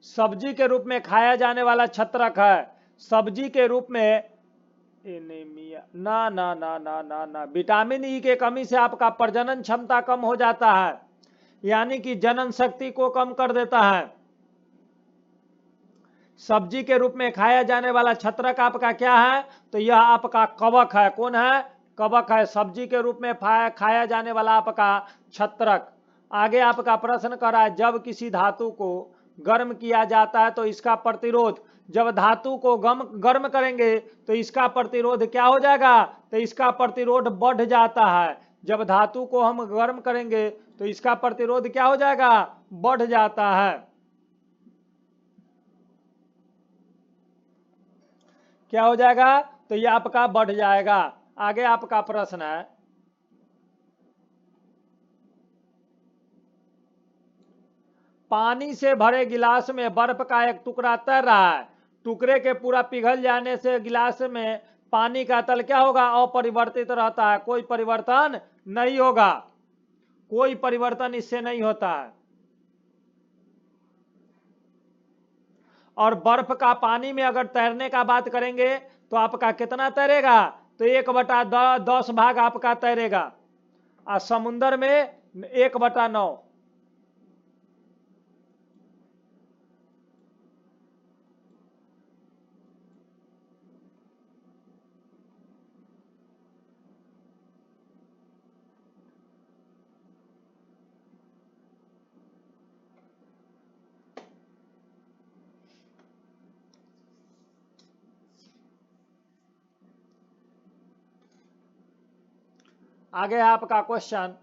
Speaker 1: सब्जी के रूप में खाया जाने वाला छत्रक है। सब्जी के रूप में एनीमिया, ना ना ना ना ना ना, विटामिन ई के कमी से आपका प्रजनन क्षमता कम हो जाता है, यानी कि जनन शक्ति को कम कर देता है। सब्जी के रूप में खाया जाने वाला छत्रक आपका क्या है? तो यह आपका कवक है। कौन है? कवक है। सब्जी के रूप में खाया जाने वाला आपका छत्रक। आगे आपका प्रश्न कर रहा है, जब किसी धातु को गर्म किया जाता है तो इसका प्रतिरोध, जब धातु को गर्म करेंगे तो इसका प्रतिरोध क्या हो जाएगा? तो इसका प्रतिरोध बढ़ जाता है। जब धातु को हम गर्म करेंगे तो इसका प्रतिरोध क्या हो जाएगा? बढ़ जाता है। क्या हो जाएगा? तो ये आपका बढ़ जाएगा। आगे आपका प्रश्न है, पानी से भरे गिलास में बर्फ का एक टुकड़ा तैर रहा है। टुकड़े के पूरा पिघल जाने से गिलास में पानी का तल क्या होगा? अपरिवर्तित रहता है, कोई परिवर्तन नहीं होगा। कोई परिवर्तन इससे नहीं होता है। और बर्फ का पानी में अगर तैरने का बात करेंगे तो आपका कितना तैरेगा? तो 1/10 भाग आपका तैरेगा, और समुद्र में 1/9। आगे आपका क्वेश्चन,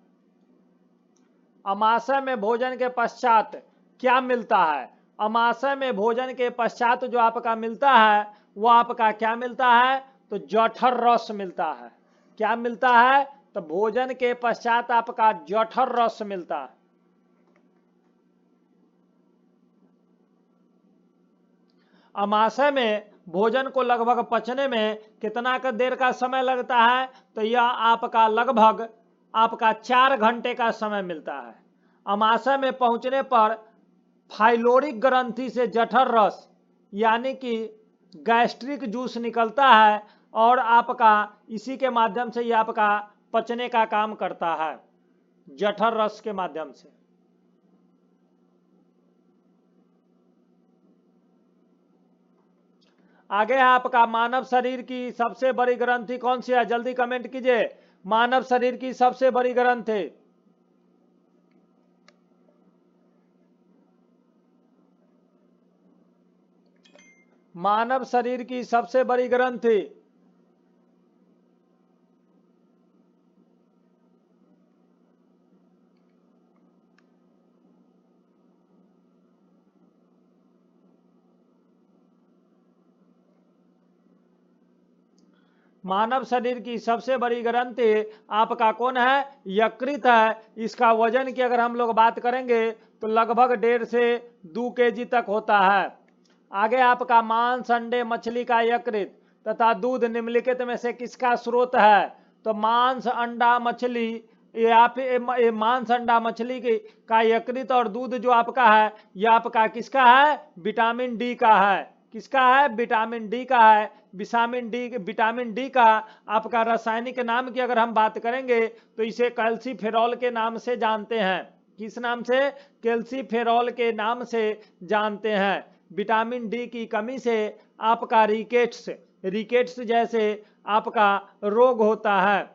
Speaker 1: अमाशय में भोजन के पश्चात क्या मिलता है? अमाशय में भोजन के पश्चात जो आपका मिलता है वो आपका क्या मिलता है? तो जठर रस मिलता है। क्या मिलता है? तो भोजन के पश्चात आपका जठर रस मिलता है। अमाशय में भोजन को लगभग पचने में कितना का देर का समय लगता है? तो यह आपका लगभग आपका 4 घंटे का समय मिलता है। अमाशय में पहुंचने पर फाइलोरिक ग्रंथि से जठर रस यानी कि गैस्ट्रिक जूस निकलता है, और आपका इसी के माध्यम से यह आपका पचने का काम करता है, जठर रस के माध्यम से। आगे है आपका, मानव शरीर की सबसे बड़ी ग्रंथि कौन सी है? जल्दी कमेंट कीजिए, मानव शरीर की सबसे बड़ी ग्रंथि। मानव शरीर की सबसे बड़ी ग्रंथि, मानव शरीर की सबसे बड़ी ग्रंथि आपका कौन है? यकृत है। इसका वजन की अगर हम लोग बात करेंगे तो लगभग 1.5 से 2 kg तक होता है। आगे आपका, मांस, अंडे, मछली का यकृत तथा दूध निम्नलिखित में से किसका स्रोत है? तो मांस, अंडा, मछली, ये मांस, अंडा, मछली का यकृत और दूध जो आपका है यह आपका किसका है? विटामिन डी का है। किसका है? विटामिन डी का है। विटामिन डी का आपका रासायनिक नाम की अगर हम बात करेंगे तो इसे कैल्सीफेरॉल के नाम से जानते हैं। किस नाम से? कैल्सीफेरॉल के नाम से जानते हैं। विटामिन डी की कमी से आपका रिकेट्स जैसे आपका रोग होता है।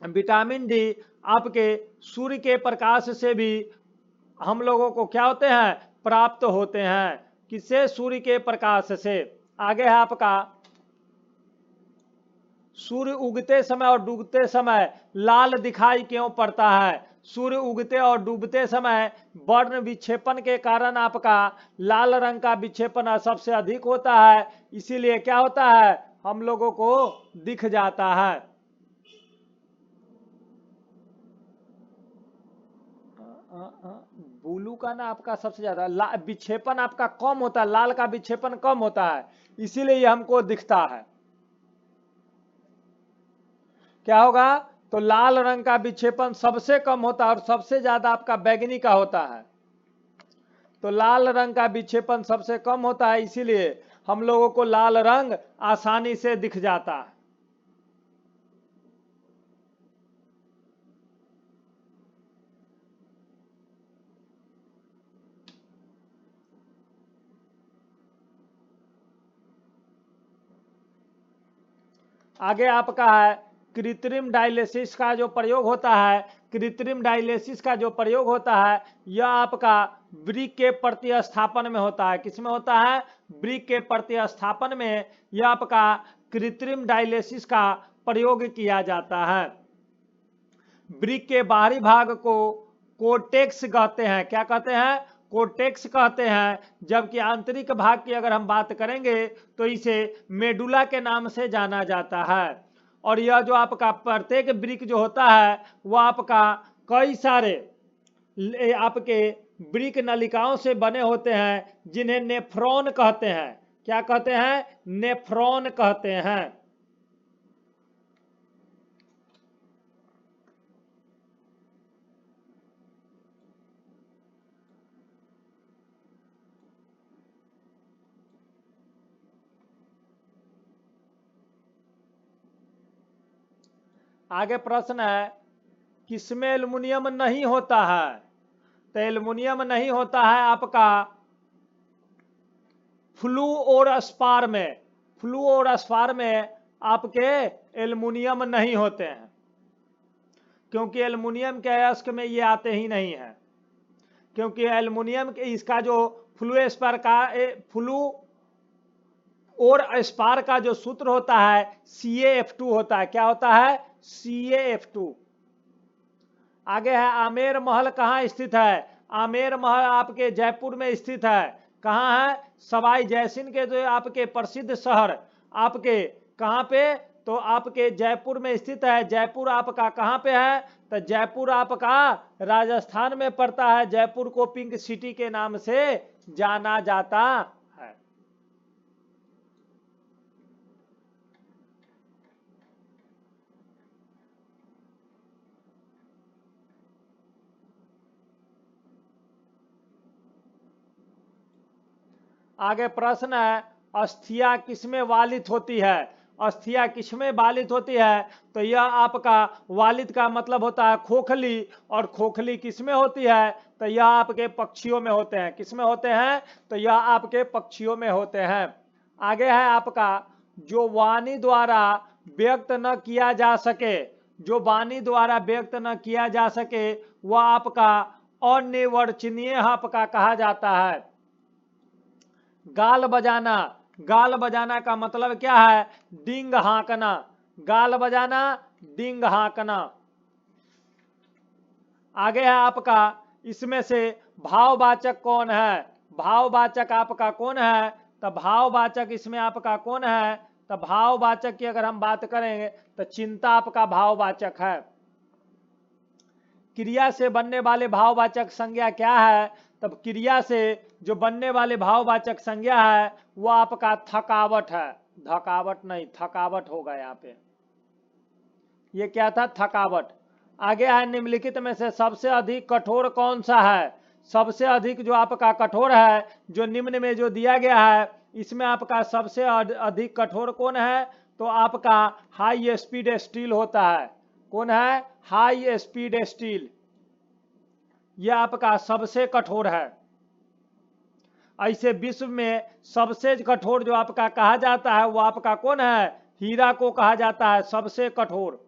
Speaker 1: विटामिन डी आपके सूर्य के प्रकाश से भी हम लोगों को क्या होते हैं? प्राप्त होते हैं। किससे? सूर्य के प्रकाश से। आगे है आपका, सूर्य उगते समय और डूबते समय लाल दिखाई क्यों पड़ता है? सूर्य उगते और डूबते समय वर्ण विक्षेपण के कारण आपका लाल रंग का विक्षेपण सबसे अधिक होता है, इसीलिए क्या होता है? हम लोगों को दिख जाता है। ब्लू का ना आपका सबसे ज्यादा विक्षेपण आपका कम होता है, लाल का विक्षेपण कम होता है, इसीलिए ये हमको दिखता है। क्या होगा? तो लाल रंग का विक्षेपण सबसे कम होता है और सबसे ज्यादा आपका बैंगनी का होता है। तो लाल रंग का विक्षेपण सबसे कम होता है, इसीलिए हम लोगों को लाल रंग आसानी से दिख जाता है। आगे आपका है कृत्रिम डायलिसिस का जो प्रयोग होता है, कृत्रिम डायलिसिस का जो प्रयोग होता है यह आपका वृक्क के प्रतिस्थापन में होता है। किसमें होता है? वृक्क के प्रतिस्थापन में यह आपका कृत्रिम डायलिसिस का प्रयोग किया जाता है। वृक्क के बाहरी भाग को कोर्टेक्स कहते हैं। क्या कहते हैं? कोर्टेक्स कहते हैं। जबकि आंतरिक भाग की अगर हम बात करेंगे तो इसे मेडुला के नाम से जाना जाता है। और यह जो आपका प्रत्येक वृक्क जो होता है वह आपका कई सारे आपके वृक्क नलिकाओं से बने होते हैं जिन्हें नेफ्रॉन कहते हैं। क्या कहते हैं? नेफ्रॉन कहते हैं। आगे प्रश्न है किसमें एल्युमिनियम नहीं होता है? तो एल्युमिनियम नहीं होता है आपका फ्लूओरस्पार में। फ्लूओरस्पार में आपके एल्युमिनियम नहीं होते हैं, क्योंकि एल्युमिनियम के अयस्क में ये आते ही नहीं है। क्योंकि एल्युमिनियम के इसका जो फ्लू और स्पार का जो सूत्र होता है CaF2 होता है। क्या होता है? CaF2। आगे है आमेर महल कहाँ स्थित है? आमेर महल आपके जयपुर में स्थित है। कहाँ है? सवाई जयसिंह के जो आपके प्रसिद्ध शहर आपके कहाँ पे? तो आपके जयपुर में स्थित है। जयपुर आपका कहाँ पे है? तो जयपुर आपका राजस्थान में पड़ता है। जयपुर को पिंक सिटी के नाम से जाना जाता है। आगे प्रश्न है अस्थिया किसमें वालित होती है? अस्थिया किसमें वालित होती है? तो यह आपका वालित का मतलब होता है खोखली, और खोखली किसमें होती है? तो यह आपके पक्षियों में होते हैं। किसमें होते हैं? तो यह आपके पक्षियों में होते हैं। आगे है आपका जो वाणी द्वारा व्यक्त न किया जा सके, जो वाणी द्वारा व्यक्त न किया जा सके वह आपका अनिर्वचनीय आपका कहा जाता है। गाल बजाना। गाल बजाना का मतलब क्या है? डींग हाँकना। गाल बजाना, डींग हाँकना। आगे है आपका इसमें से भाववाचक कौन है? भाववाचक आपका कौन है? तो भाववाचक इसमें आपका कौन है? तो भाववाचक की अगर हम बात करेंगे तो चिंता आपका भाववाचक है। क्रिया से बनने वाले भाववाचक संज्ञा क्या है? तब क्रिया से जो बनने वाले भाववाचक संज्ञा है वो आपका थकावट है। धकावट नहीं, थकावट होगा यहाँ पे। ये क्या था? थकावट। आगे है निम्नलिखित में से सबसे अधिक कठोर कौन सा है? सबसे अधिक जो आपका कठोर है जो निम्न में जो दिया गया है इसमें आपका सबसे अधिक कठोर कौन है? तो आपका हाई स्पीड स्टील होता है। कौन है? High speed steel. यह आपका सबसे कठोर है। ऐसे विश्व में सबसे कठोर जो आपका कहा जाता है वो आपका कौन है? हीरा को कहा जाता है सबसे कठोर।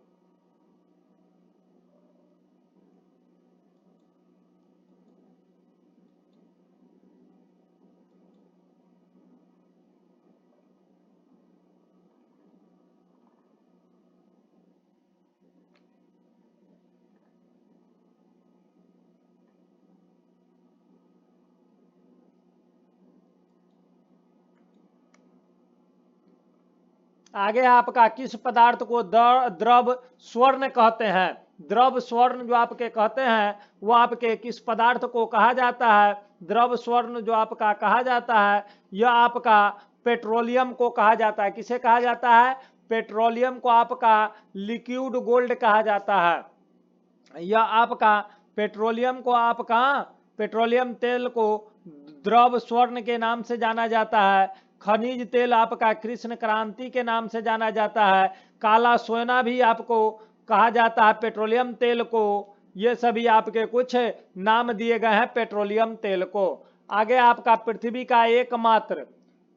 Speaker 1: आगे आपका किस पदार्थ को द्रव स्वर्ण कहते हैं? द्रव स्वर्ण जो आपके कहते हैं वो आपके किस पदार्थ को कहा जाता है? द्रव स्वर्ण जो आपका कहा जाता है यह आपका पेट्रोलियम को कहा जाता है। किसे कहा जाता है? पेट्रोलियम को आपका लिक्विड गोल्ड कहा जाता है। यह आपका पेट्रोलियम को आपका पेट्रोलियम तेल को द्रव स्वर्ण के नाम से जाना जाता है। खनिज तेल आपका कृष्ण क्रांति के नाम से जाना जाता है। काला सोना भी आपको कहा जाता है पेट्रोलियम तेल को। ये सभी आपके कुछ नाम दिए गए हैं पेट्रोलियम तेल को। आगे आपका पृथ्वी का एकमात्र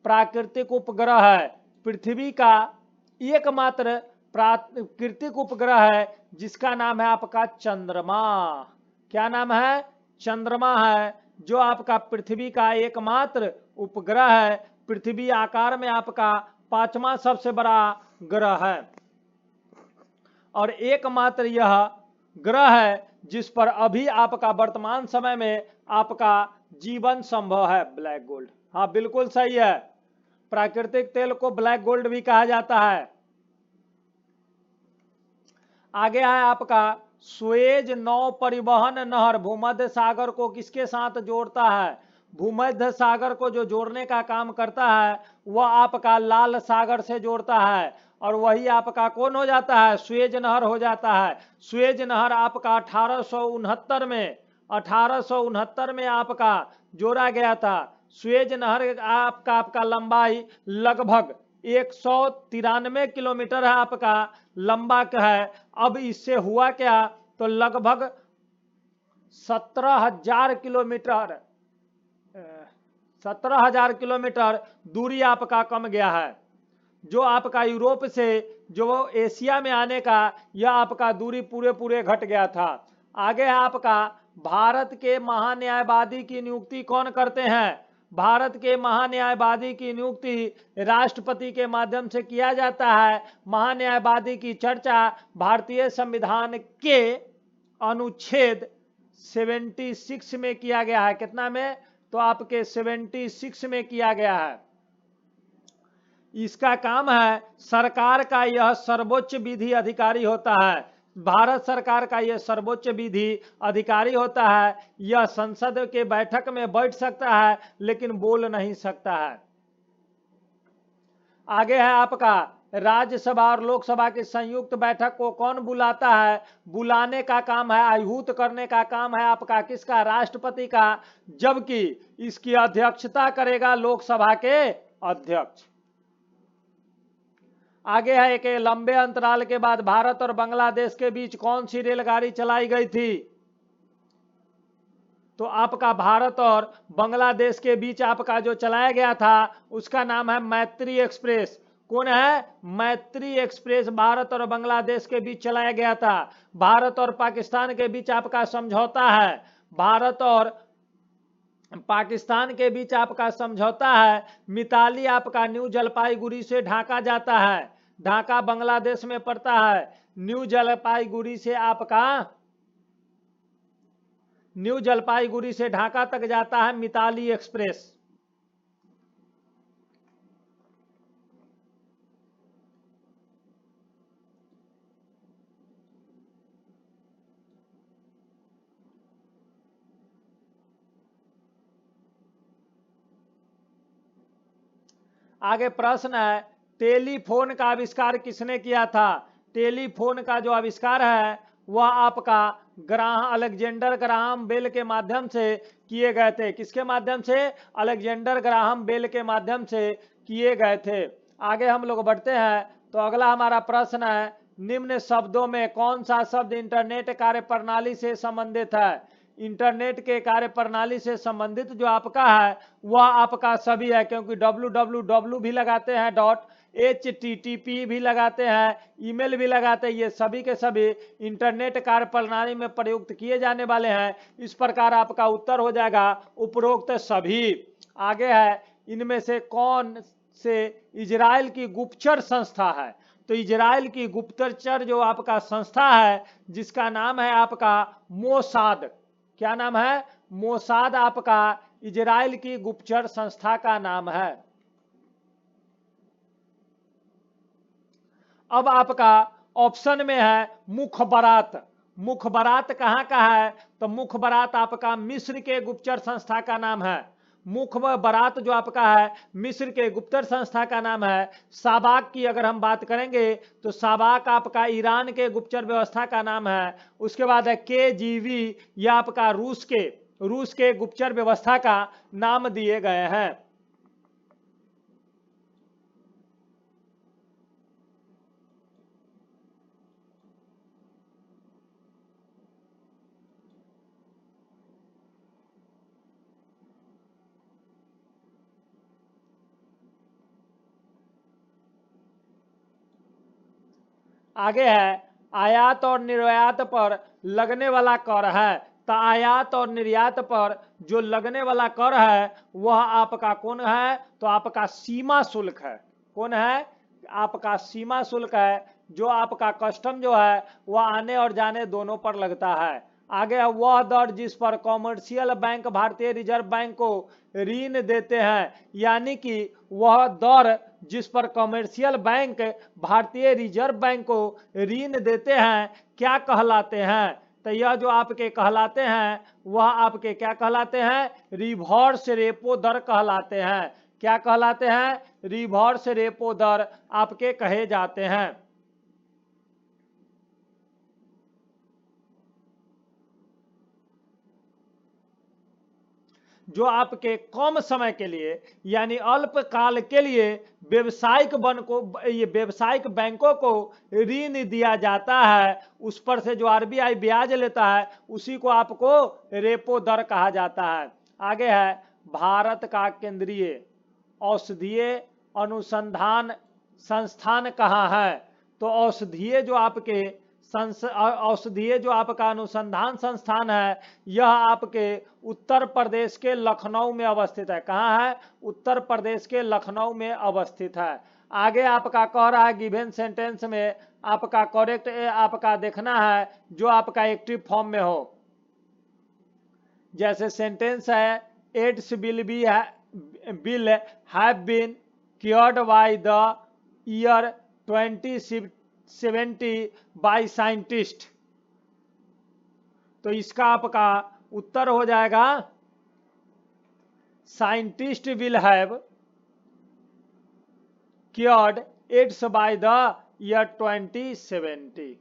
Speaker 1: प्राकृतिक उपग्रह है, पृथ्वी का एकमात्र प्राकृतिक उपग्रह है जिसका नाम है आपका चंद्रमा। क्या नाम है? चंद्रमा है, जो आपका पृथ्वी का एकमात्र उपग्रह है। पृथ्वी आकार में आपका 5वां सबसे बड़ा ग्रह है और एकमात्र यह ग्रह है जिस पर अभी आपका वर्तमान समय में आपका जीवन संभव है। ब्लैक गोल्ड, हाँ बिल्कुल सही है, प्राकृतिक तेल को ब्लैक गोल्ड भी कहा जाता है। आगे है आपका सुएज नौ परिवहन नहर भूमध्य सागर को किसके साथ जोड़ता है? भूमध्य सागर को जो जोड़ने का काम करता है वह आपका लाल सागर से जोड़ता है और वही आपका कौन हो जाता है? सुएज नहर हो जाता है। सुएज नहर आपका 1869 में आपका जोड़ा गया था। सुएज नहर आपका लंबाई लगभग 193 किलोमीटर है, आपका लंबा है। अब इससे हुआ क्या, तो लगभग 17,000 किलोमीटर दूरी आपका कम गया है। जो आपका यूरोप से जो एशिया में आने का यह आपका दूरी पूरे घट गया था। आगे है आपका भारत के महान्यायवादी की नियुक्ति कौन करते हैं? भारत के महान्यायवादी की नियुक्ति राष्ट्रपति के माध्यम से किया जाता है। महान्यायवादी की चर्चा भारतीय संविधान के अनुच्छेद 76 में किया गया है। कितना में? तो आपके 76 में किया गया है। इसका काम है, सरकार का यह सर्वोच्च विधि अधिकारी होता है। भारत सरकार का यह सर्वोच्च विधि अधिकारी होता है। यह संसद के बैठक में बैठ सकता है लेकिन बोल नहीं सकता है। आगे है आपका राज्यसभा और लोकसभा की संयुक्त बैठक को कौन बुलाता है? बुलाने का काम है, आहूत करने का काम है आपका किसका? राष्ट्रपति का, जबकि इसकी अध्यक्षता करेगा लोकसभा के अध्यक्ष। आगे है एक लंबे अंतराल के बाद भारत और बांग्लादेश के बीच कौन सी रेलगाड़ी चलाई गई थी? तो आपका भारत और बांग्लादेश के बीच आपका जो चलाया गया था उसका नाम है मैत्री एक्सप्रेस। कौन है? मैत्री एक्सप्रेस भारत और बांग्लादेश के बीच चलाया गया था। भारत और पाकिस्तान के बीच आपका समझौता है। भारत और पाकिस्तान के बीच आपका समझौता है। मिताली आपका न्यू जलपाईगुड़ी से ढाका जाता है। ढाका बांग्लादेश में पड़ता है। न्यू जलपाईगुड़ी से ढाका तक जाता है मिताली एक्सप्रेस। आगे प्रश्न है, टेलीफोन का आविष्कार किसने किया था? टेलीफोन का जो आविष्कार है वह आपका अलेक्जेंडर ग्राहम बेल के माध्यम से किए गए थे। किसके माध्यम से? अलेक्जेंडर ग्राहम बेल के माध्यम से किए गए थे। आगे हम लोग बढ़ते हैं तो अगला हमारा प्रश्न है, निम्न शब्दों में कौन सा शब्द इंटरनेट कार्यप्रणाली से संबंधित है? इंटरनेट के कार्यप्रणाली से संबंधित जो आपका है वह आपका सभी है, क्योंकि www भी लगाते हैं, .http भी लगाते हैं, ईमेल भी लगाते हैं, ये सभी के सभी इंटरनेट कार्यप्रणाली में प्रयुक्त किए जाने वाले हैं। इस प्रकार आपका उत्तर हो जाएगा उपरोक्त सभी। आगे है, इनमें से कौन से इजराइल की गुप्तचर संस्था है? तो इजराइल की गुप्तचर जो आपका संस्था है जिसका नाम है आपका मोसाद। क्या नाम है? मोसाद आपका इजराइल की गुप्तचर संस्था का नाम है। अब आपका ऑप्शन में है मुखबरात। मुखबरात कहाँ का है? तो मुखबरात आपका मिस्र के गुप्तचर संस्था का नाम है। मुखबरात जो आपका है मिस्र के गुप्तचर संस्था का नाम है। साबाक की अगर हम बात करेंगे तो साबाक आपका ईरान के गुप्तचर व्यवस्था का नाम है। उसके बाद है KGB, यह आपका रूस के रूस के गुप्तचर व्यवस्था का नाम दिए गए हैं। आगे है आयात और निर्यात पर लगने वाला कर है। तो आयात और निर्यात पर जो लगने वाला कर है वह आपका कौन है? तो आपका सीमा शुल्क है। कौन है? आपका सीमा शुल्क है, जो आपका कस्टम जो है वह आने और जाने दोनों पर लगता है। आगे है वह दर जिस पर कॉमर्शियल बैंक भारतीय रिजर्व बैंक को ऋण देते हैं, यानी कि वह दर जिस पर कॉमर्शियल बैंक भारतीय रिजर्व बैंक को ऋण देते हैं क्या कहलाते हैं? तो यह जो आपके कहलाते हैं वह आपके क्या कहलाते हैं? रिवर्स रेपो दर कहलाते हैं। क्या कहलाते हैं? रिवर्स रेपो दर आपके कहे जाते हैं। जो आपके कम समय के लिए यानी अल्पकाल के लिए व्यावसायिक बैंकों को ऋण दिया जाता है, उस पर से जो आरबीआई ब्याज लेता है उसी को आपको रेपो दर कहा जाता है। आगे है भारत का केंद्रीय औषधीय अनुसंधान संस्थान कहाँ है? तो औषधीय जो आपका अनुसंधान संस्थान है यह आपके उत्तर प्रदेश के लखनऊ में अवस्थित है। कहाँ है? उत्तर प्रदेश के लखनऊ में अवस्थित है। आगे आपका कह रहा है गिवन सेंटेंस में आपका करेक्ट आपका देखना है जो आपका एक्टिव फॉर्म में हो। जैसे सेंटेंस है AIDS will have been cured by the year 2070 by scientist. तो इसका आपका उत्तर हो जाएगा scientist will have cured AIDS by the year 2070।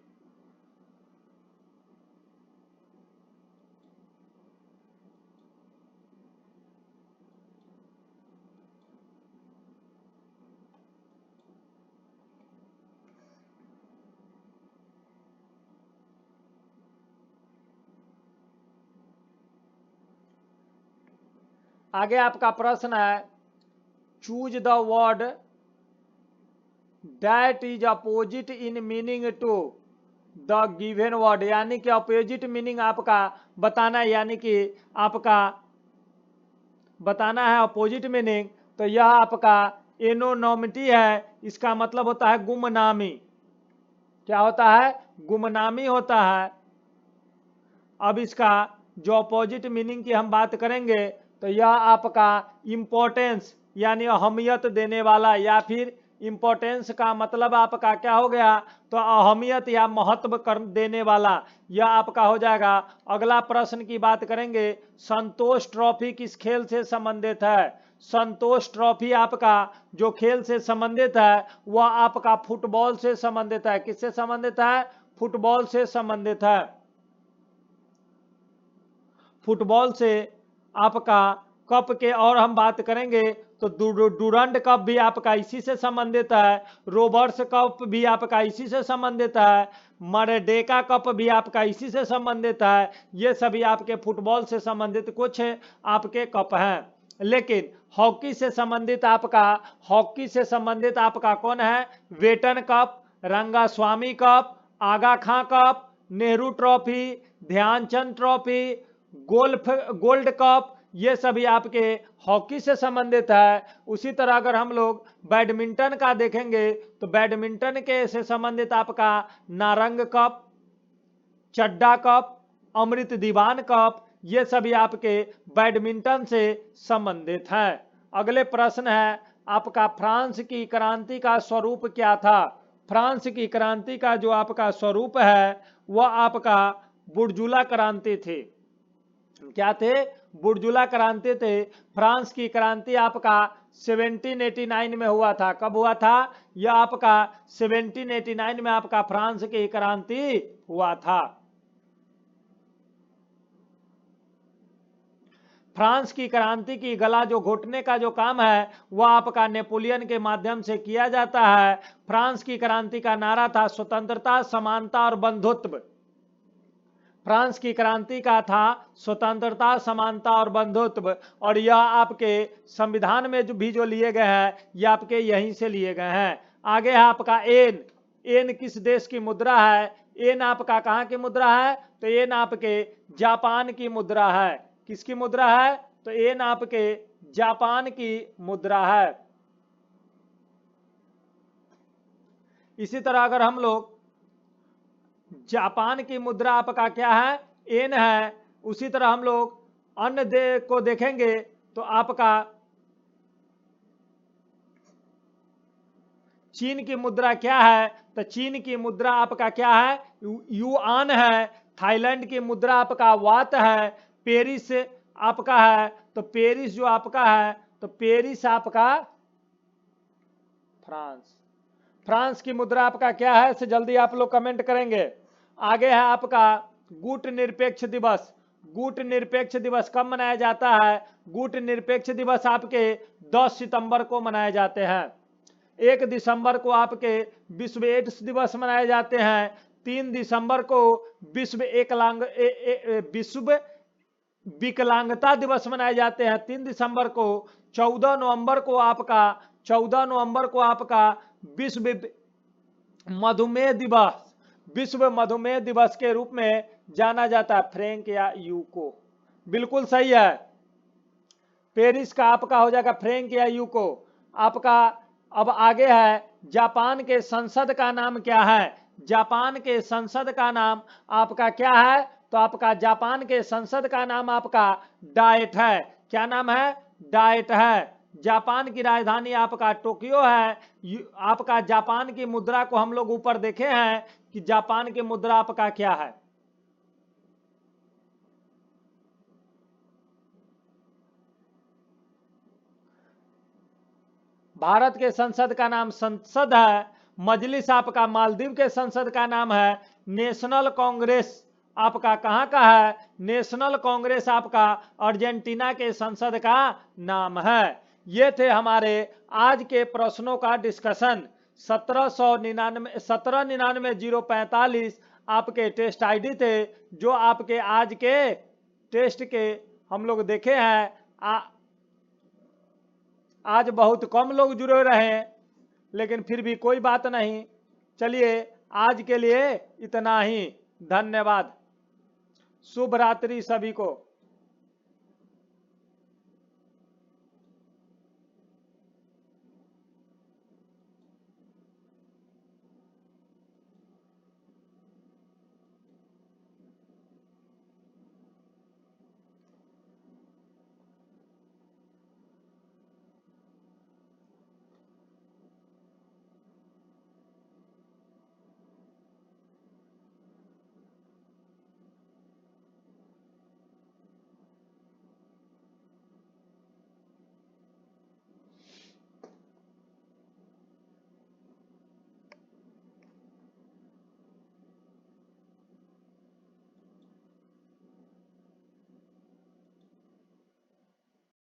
Speaker 1: आगे आपका प्रश्न है choose the word that is opposite in meaning to the given word, यानी कि अपोजिट मीनिंग आपका बताना है, यानी कि आपका बताना है अपोजिट मीनिंग। तो यह आपका एनोनोमिटी है, इसका मतलब होता है गुमनामी। क्या होता है? गुमनामी होता है। अब इसका जो अपोजिट मीनिंग की हम बात करेंगे तो यह आपका इम्पोर्टेंस यानी अहमियत देने वाला, या फिर इम्पोर्टेंस का मतलब आपका क्या हो गया? तो अहमियत या महत्व कर देने वाला, यह आपका हो जाएगा। अगला प्रश्न की बात करेंगे संतोष ट्रॉफी किस खेल से संबंधित है? संतोष ट्रॉफी आपका जो खेल से संबंधित है वह आपका फुटबॉल से संबंधित है। किससे संबंधित है? फुटबॉल से संबंधित है। फुटबॉल से आपका कप के और हम बात करेंगे तो डूरंड कप भी आपका इसी से संबंधित है, रोबर्ट्स कप भी आपका इसी से संबंधित है, मरडेका कप भी आपका इसी से संबंधित है। ये सभी आपके फुटबॉल से संबंधित कुछ आपके कप हैं। लेकिन हॉकी से संबंधित आपका कौन है? वेटन cup, Rangaswamy cup, Aga Khan cup, Nehru trophy, Dhyanchand trophy, gold cup, ये सभी आपके हॉकी से संबंधित है। उसी तरह अगर हम लोग बैडमिंटन का देखेंगे तो बैडमिंटन के से संबंधित आपका नारंग कप, चड्डा कप, अमृत दीवान कप, ये सभी आपके बैडमिंटन से संबंधित हैं। अगले प्रश्न है आपका फ्रांस की क्रांति का स्वरूप क्या था? फ्रांस की क्रांति का जो आपका स्वरूप है वह आपका बुर्जुला क्रांति थी। क्या थे? बुर्जुला क्रांति थे। फ्रांस की क्रांति आपका 1789 में हुआ था। कब हुआ था? यह आपका 1789 में आपका फ्रांस की क्रांति हुआ था। फ्रांस की क्रांति की गला जो घोटने का जो काम है वह आपका नेपोलियन के माध्यम से किया जाता है। फ्रांस की क्रांति का नारा था स्वतंत्रता, समानता और बंधुत्व। फ्रांस की क्रांति का था स्वतंत्रता, समानता और बंधुत्व, और यह आपके संविधान में जो भी जो लिए गए हैं ये आपके यहीं से लिए गए हैं। आगे है आपका एन। एन किस देश की मुद्रा है? एन आपका कहाँ की मुद्रा है? तो एन आपके जापान की मुद्रा है। किसकी मुद्रा है? तो एन आपके जापान की मुद्रा है। इसी तरह अगर हम लोग जापान की मुद्रा आपका क्या है? एन है। उसी तरह हम लोग अन्य देश को देखेंगे तो आपका चीन की मुद्रा क्या है? तो चीन की मुद्रा आपका क्या है? युआन है। थाईलैंड की मुद्रा आपका वाट है। पेरिस आपका है, तो पेरिस जो आपका है तो पेरिस आपका फ्रांस। फ्रांस की मुद्रा आपका क्या है? इसे जल्दी आप लोग कमेंट करेंगे। आगे है आपका गुट निरपेक्ष दिवस। गुट निरपेक्ष दिवस कब मनाया जाता है? गुट निरपेक्ष दिवस आपके 10 सितंबर को मनाए जाते हैं। 1 दिसंबर को आपके विश्व एड्स दिवस मनाए जाते हैं। 3 दिसंबर को विश्व विश्व विकलांगता दिवस मनाए जाते हैं 3 दिसंबर को। 14 नवंबर को आपका विश्व मधुमेह दिवस, विश्व मधुमेह दिवस के रूप में जाना जाता है। फ्रैंक या यूको, बिल्कुल सही है। पेरिस का आपका हो जाएगा फ्रैंक या यूको आपका। अब आगे है जापान के संसद का नाम क्या है? जापान के संसद का नाम आपका क्या है? तो आपका जापान के संसद का नाम आपका डाइट है। क्या नाम है? डाइट है। जापान की राजधानी आपका टोक्यो है। आपका जापान की मुद्रा को हम लोग ऊपर देखे हैं कि जापान की मुद्रा आपका क्या है। भारत के संसद का नाम संसद है। मजलिस आपका मालदीव के संसद का नाम है नेशनल कांग्रेस। आपका कहां का है? नेशनल कांग्रेस आपका अर्जेंटीना के संसद का नाम है। ये थे हमारे आज के प्रश्नों का डिस्कशन। 1799 आपके टेस्ट आईडी थे जो आपके आज के टेस्ट के हम लोग देखे हैं। आज बहुत कम लोग जुड़े रहे, लेकिन फिर भी कोई बात नहीं। चलिए आज के लिए इतना ही। धन्यवाद। शुभ रात्रि सभी को।